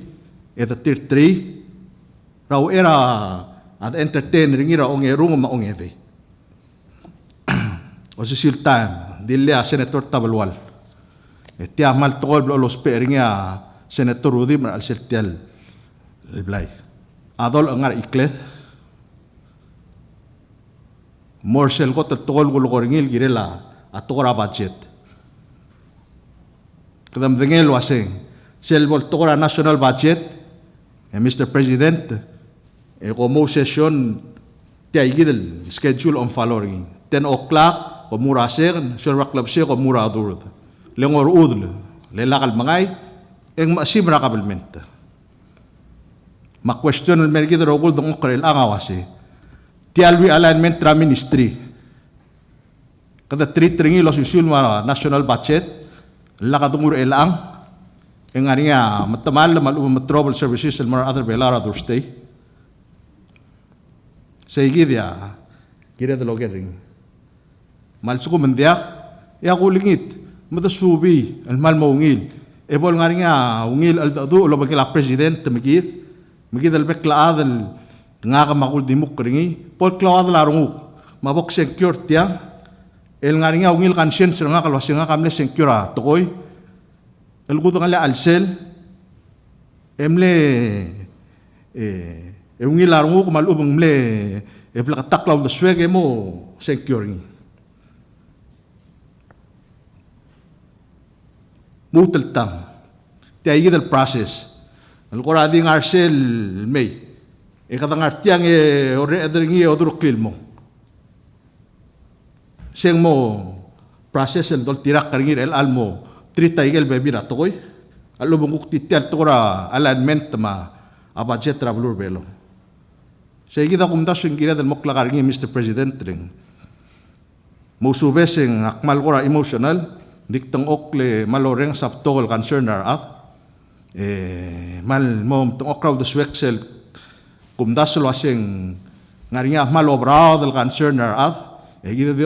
ito tier 3 raw era at entertain ringira ongerung ma ongeve o sisil time dilia senator tabalwal Tiya mal tol los peringa senator Rudy mar al sertial blay. Adol angar iklet. Morsel ko tol gul goringil girela atokora budget. Kadam dengel waseng sel bol tokora national budget Mr. President ko session tiya igidel schedule on following 10 o'clock ko muraser sure club se ko muradur. Lengor udl lelakal mangay eng masim ra kabelment ma-question el mergi de rogul dong okrel angawasi. Tialwi alignment tra ministry. Kada tritringi los usul ma national budget, lakadungur elang, engariya matamal trouble services and more other belara durstay. Sige dia, kira de logering. Malsuko mendiak, ya kulingit, matasubi, al mal maungil. Ebol ngariya ungil al dadu lo bagila president temigit, migit al bekla adal nga makul dimuk keringi, pol klaw adal arunguk, mabok secure tiang, el ngariya ungil conscience nga kalwasi nga kamle secure tokoy, el gudo ngale alsel, emle ungil arunguk malubang mle plakataklaw da swege mo secure. Mutal tang, tiay del process. Al korading arsel may, katang artiang ore adringi odruklil mo. Siyang mo process el dol tirak karingir el almo tritay gel bebi ratoy. Alubong kuktitel tora alignment ma budget traveler belo. Siya kita kumdas yung kira del mokla karingi Mr. President ring. Musubesing akmal kora emotional. Diktang okle maloreng sa togol concern at mal mom tong okraw de swexel kumdas lo asing ngarinya malobrao del concern at gida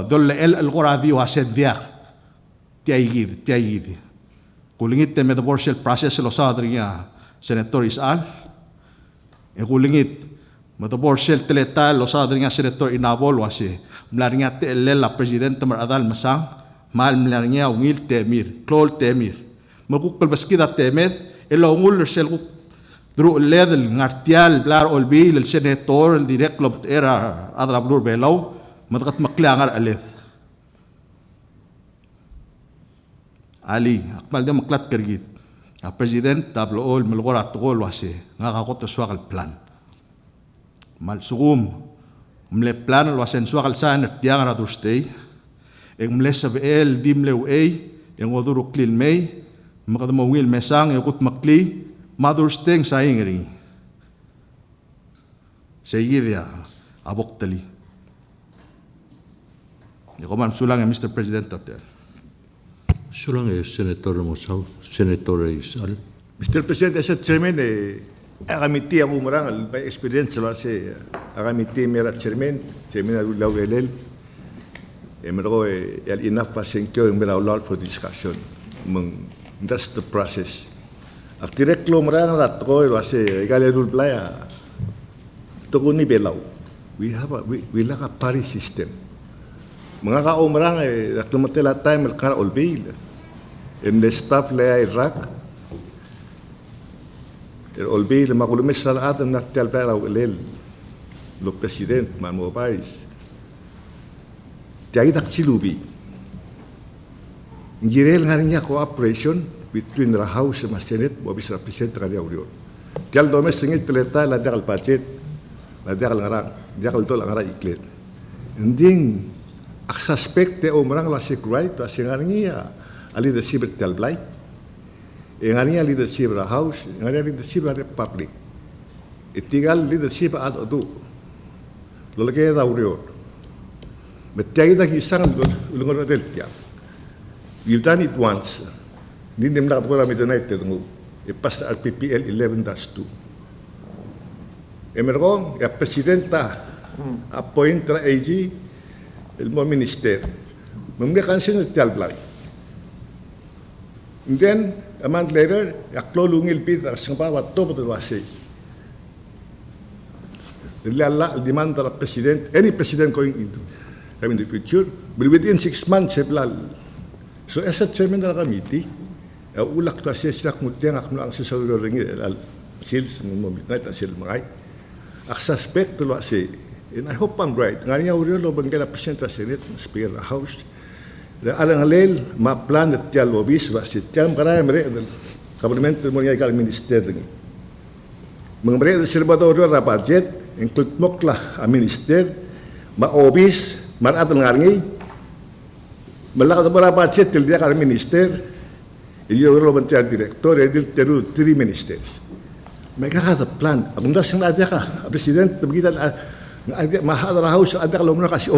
dol el qoradio ased dia tiaygid kulingit te metaborsel process lo sa adriya senator Isal kulingit metaborsel teletal lo sa adriya senator Inabol wasi mlaringa te la presidente maradal masang mal mlarnya ungil temir, klol temir. Magukal baskida temed, elo ungul sel kuk dru led el ngartial blar olbi el senator el direct club era adra blur belaw, madakat maklangar aled. Ali, akmal de maklat kergit. A president tablo ol melgora togol wasi, ngakakot swakal plan. Mal sugum, mle plan wasen swakal san tiang ra durstay. Eng mlesa bel dimlew ay eng oduruk klil may makadamawil mesang yakut makli Mother's Day saying ring sayirya abok tali yakoman sulang Mr. President atel sulang Senator Mosaw, Senator Isal. Mr. President, as a chairman, agamiti ako marang by experience lo si agamiti mera chairman Laurelel. Mereka el enough passion kyo yung allowed for discussion. That's the process. Ak direct lo marana rat ko kasi galerul playa. To ko ni belaw. We lack a party system. Mga kaumarang naklumatela time el kara olbil. And the staff laya Iraq. El olbil makulumis sa atam naktel playa el lo president man mo pais. Tiada silubi. Jirel ngarinya cooperation between the House and the Senate, bobis represent kali aurion. Tial domes sengit teleta la degal budget, la degal ngarang, degal tol ngarang iklet. Ending aksaspek te omrang la security to asingarinya ali the civil tial blight. Ngarinya leadership the House, ngarinya leadership the public. Itigal leadership ad odu. Lolake da aurion. But tiada kisah ulungan hotel tiap. We've done it once. Hindi naman nakapura midnight tengu. Ipas RPPL 11-2. Emerong, ya presidenta appoint tra AG el mo minister. Mamaya kansin el tialblay. And then a month later, ya klolungil bid rasang bawat to betul wasi. Lala demand tra president, any president going into in the future, but within 6 months, so as a chairman of the committee, ulak to assess nguteng akno ang sisawiro ringi sales mo midnight asil mga ak suspect to si and I hope I'm right ngania uriyo lo bangala president sa Senate speaker of the House la alang lel ma plan at tial lobis wa si tiam karay mere kabinete mo nga minister ringi mga mere serbador ra budget include mokla a minister ma obis marat ngarngi malaka bara budget til dia minister iyo lo bantian director edil teru 3 ministers may kakata plan. Akong dasang na ka, President, nabigitan, mahadara house, ada ka lumuna kasi,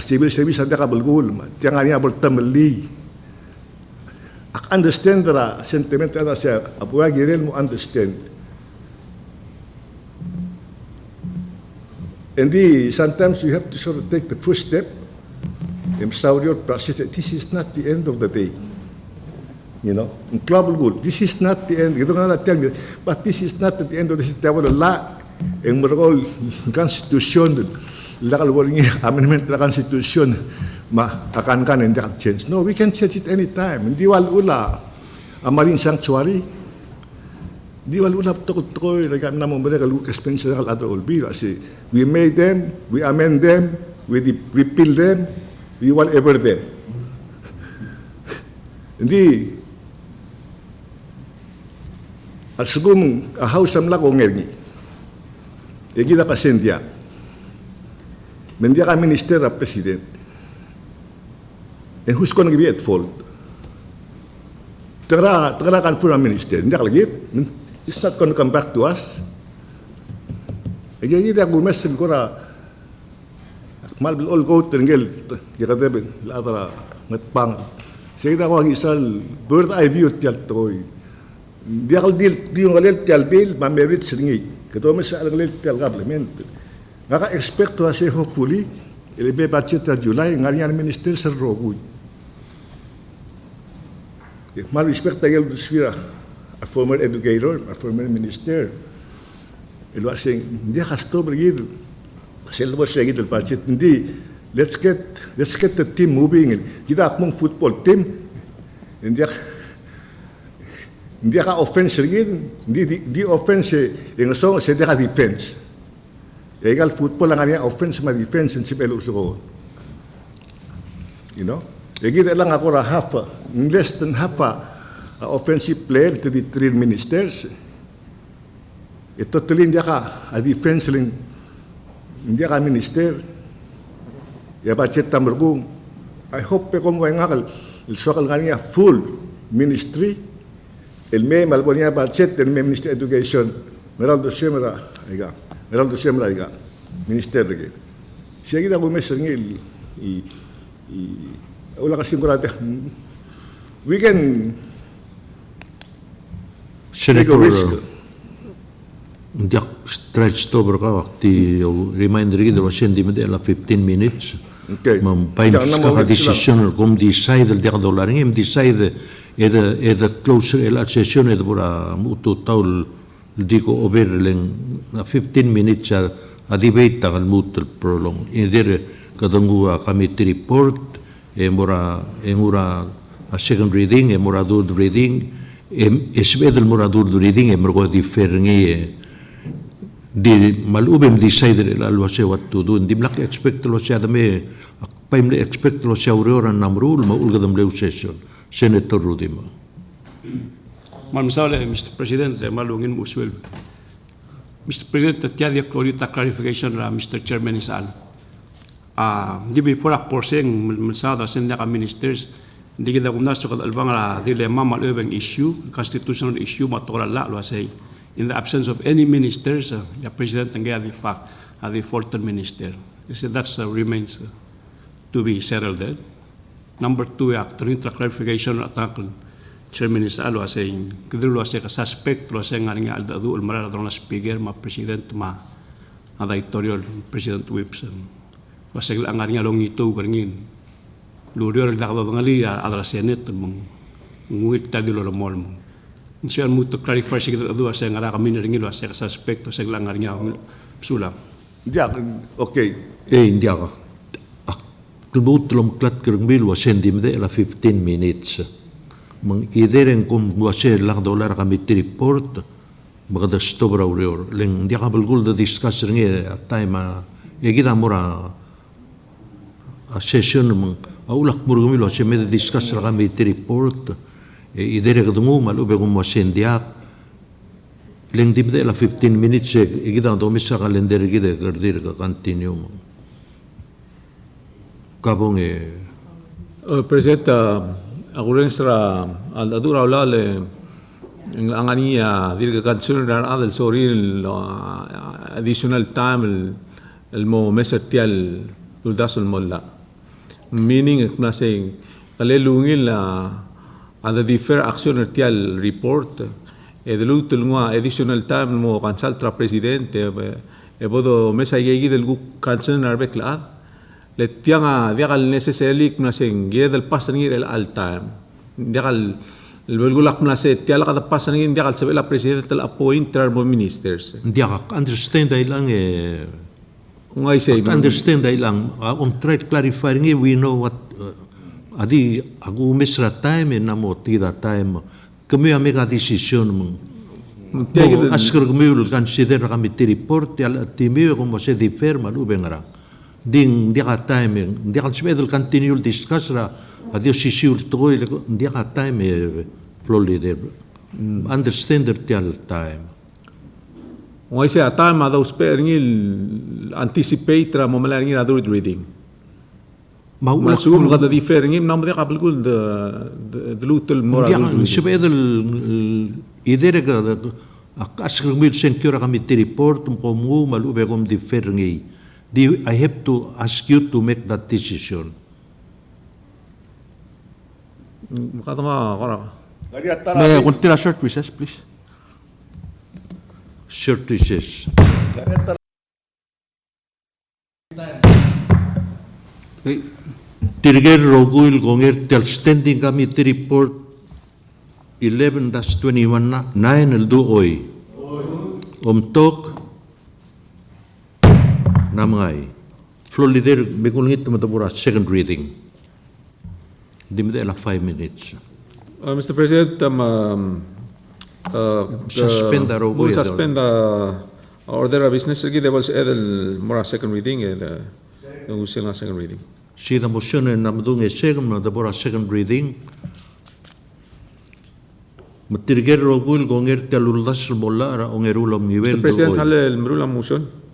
civil service, ada ka bulgul, tiyan nga niya, bultamali. Ak understand ra sentiment ada siya, apuya girel mo understand. And sometimes you have to sort of take the first step and Saudi process that this is not the end of the day. You know, in global good, this is not the end. You don't want to tell me, but this is not the end of the day. Tawala la, ang maragol, constitution, lakal waring amendment na constitution, akan hindi ka change. No, we can change it anytime. Hindi walula, ang marine sanctuary, di wala tukot-tukoy, nagkaan na mo ba na Lucas Spencer at other olbi. Kasi we made them, we amend them, we repeal them, we whatever them. Hindi, at sigum, house am lako ngergi. Egi na kasendya. Mendia ka minister at president. And who's going to be at fault? Tara kan pura minister, hindi ka lagi. It's not going to come back to us. Egi ako message ko ra malbil all go tenggel kita debe la tara ngatpang. Sige ko ang isal bird eye view tial toy. Dia kal dil di ngalel tial bil ma merit seringi. Keto mes sa ngalel tial gablement. Ngaka expect to say hopefully ilebe budget ta July ngarian minister ser rogu. Mal respect tagel sfira. A former educator, a former minister. Ele was saying, hindi kasto bergid. Selbo siya gid budget. Hindi, let's get the team moving. Kita akmong football team. Hindi ka offense gid. Hindi offense yung song sa ka defense. Egal football lang niya offense ma defense and sipelo uso. You know? Egid lang ako ra less than half offensive player to the three ministers. Ito tuloy hindi ka a defense lang, hindi ka minister. Ya budget tamargung. I hope pe kung may ngakal, il-sokal nga niya full ministry. El may malbo niya budget, el may minister education. Meraldo Semra, iga. Minister lagi. Siya kita kumesa ngil. Wala kasing kurate. We can Senator, hindi stretch to bro ti reminder gid ro sendi medela 15 minutes. Okay. Mam pains ka decision kom decide el dia dollar ngem decide eda closer el session ed bura mutu taul diko over leng 15 minutes a debate tagal mutu prolong. Eder kadongu committee report emura a second reading emura third reading esbedel muradur reading emurgo differenti di malubem decide lo se what to do di black expect lo se adame paimle expect lo se aurora namrul ma ulgadam leu session senator Rudima. Mamsale, Mr. President, malungin muswel. Mr. President, tiada klorita clarification ra Mr. Chairman isal. Di before porseng mensada senda ka ministers hindi kita kumnas so kadalbang la dilemma malubeng issue, constitutional issue matolala lo say in the absence of any ministers, the president ang the fact the fourth minister. That's remains to be settled there. Number 2, after clarification attack Chairman is alo saying kidrulo say ka suspect lo say nga nga aldadu ulmara na speaker ma president ma editorial president whips was nga nga long ito garingin Lurio nagdakado ng aliya adra Senate mong nguit tadi lo mol mong. Siya mo to clarify siya ado sa nga kami ringilo sa suspect sa lang nga sulam. Dia okay. Hindi ka. Kulbut lom klat kerngbil wa sendi mede la 15 minutes. Mang ideren kum wa se lang dollar committee report magada stobra urior. Leng dia ka bulgul da discuss ringe at time egida mura a session mong aulak murgumilo se me discuss la committee report idere kadungu malube kum wasendia leng dibde la 15 minutes igida do misa calendar gide gardir ka continue kabong President, ako rin sa aldadura wala le ang ania dirga concern dar adel sorry additional time el mo mesertial uldasul molla meaning na saying kalelungil ada differ action ertial report delutul ngwa additional time mo cancel tra presidente bodo mesa yegi del gu cancel arbekla le tianga diagal necessarily na saying del pasan el all time diagal البلغولك من سيت يلا قد باسن عندي قال سبب البريزيدنت الابوينت تربو مينيسترز Hindi ka understand dahil lang ngay say understand dahil lang try to clarify nga we know what adi ako misra time na mo tida time kami ang mega decision mo askar kami ul consider kami ti report yal timi ko mo se differ malubeng ra ding di ka time di ka spedal continue discuss ra adi sisiul to di ka time flow leader understand the time ngay say time ada usper ngil anticipate ra mo malar ngil other reading masugum kada differ ngil nam de qabl gul de lutul moral spedal idere ka askar kami secure kami ti report ko mo malubeng kom differ ngi I have to ask you to make that decision. May I continue short recess, please? Short recess. Tirger Roguil Gonger tel standing committee report 11-21 9 el do oi. Tok namay. Floor leader begulngit matabura second reading. Dimedela 5 minutes. Mr. President, Suspend the we'll suspend the order of business. There was edel more second reading and we'll still second reading. Si the motion na madung second matabura second reading. Matirger Roguil Gonger teluldas mola ra ongerulam nivel. Mr. President, hale el mrula motion.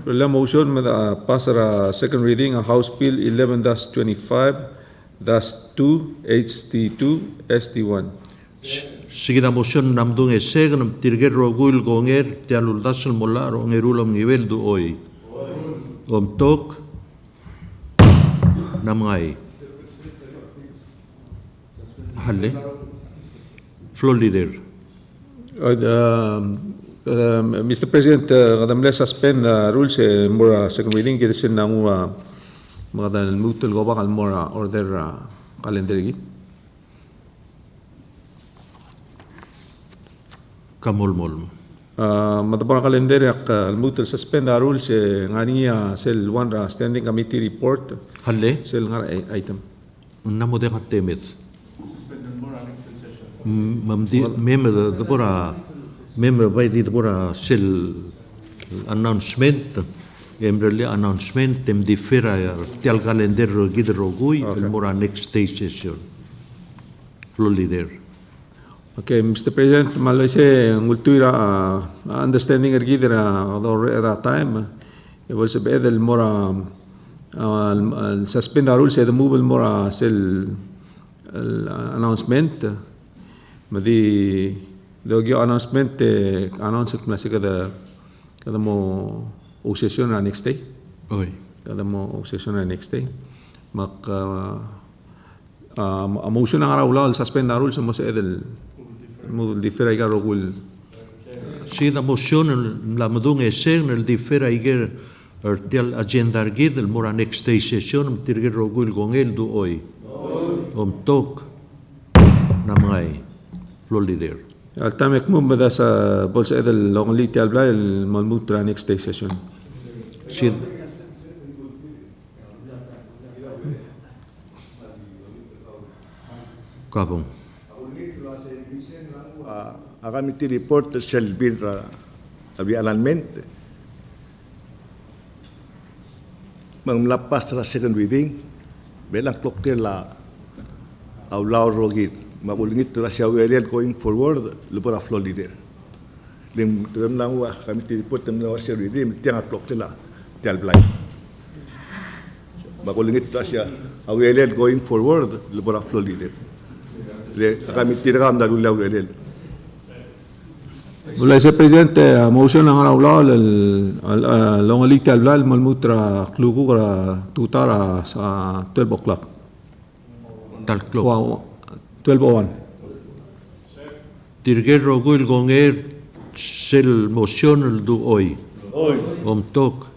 La motion में pasar second reading a House Bill 11-25-2 HT2 ST1. Sige na motion namdung second tirger Roguil Gonger teluldas mola ra ongerulam nivel do oi. Tok namay. Halle. Floor leader. Mr. President, kadam le suspend rules more second reading kasi na mga dal mutul go bakal more order calendar gi. Kamolmol. Matapang calendar yak mutul suspend rules ngani sel one standing committee report. Halle. Sel nga item. Namo de katemet. Member the pura member by the pura cell announcement embrele announcement tem differa tel calendar gidrogui el mora next day session floor leader. Okay, Mr. President, malese ngultuira understanding ergidera at that time it was a bit el mora suspend rules the move mora cell announcement madi dogyo announcement announcement na kada mo session na next day Oi. kada mo session na next day mak a motion na araw suspend na rules mo sa edel mo differ ay garogul Si the motion la madung eseng el differa iger tel agenda gid el mora next day session tirger rogul gongel do oi. Tok namay. Floor leader. Altamek mo bada sa bolsa edel long liti albla el malmutra next day session. Si Kabong. Committee report shall be abi alignment. Melapas tra second reading, belang clock la aulaw rogit. Magulingit tu rasya area going forward lebora flow leader. Lim tem lang wa committee report tem lang wasya reading tiang clock la tial blind. Magulingit tu rasya area going forward lebora flow leader. le kami tiragam da lulaw elel. Mulai sa Presidente, motion ang araw longalita alblal malmutra kluku kara tutara sa 12 o'clock. Talklok. Wow, 12:01. Dirger rogul gonger sel motion el du hoy. Om tok.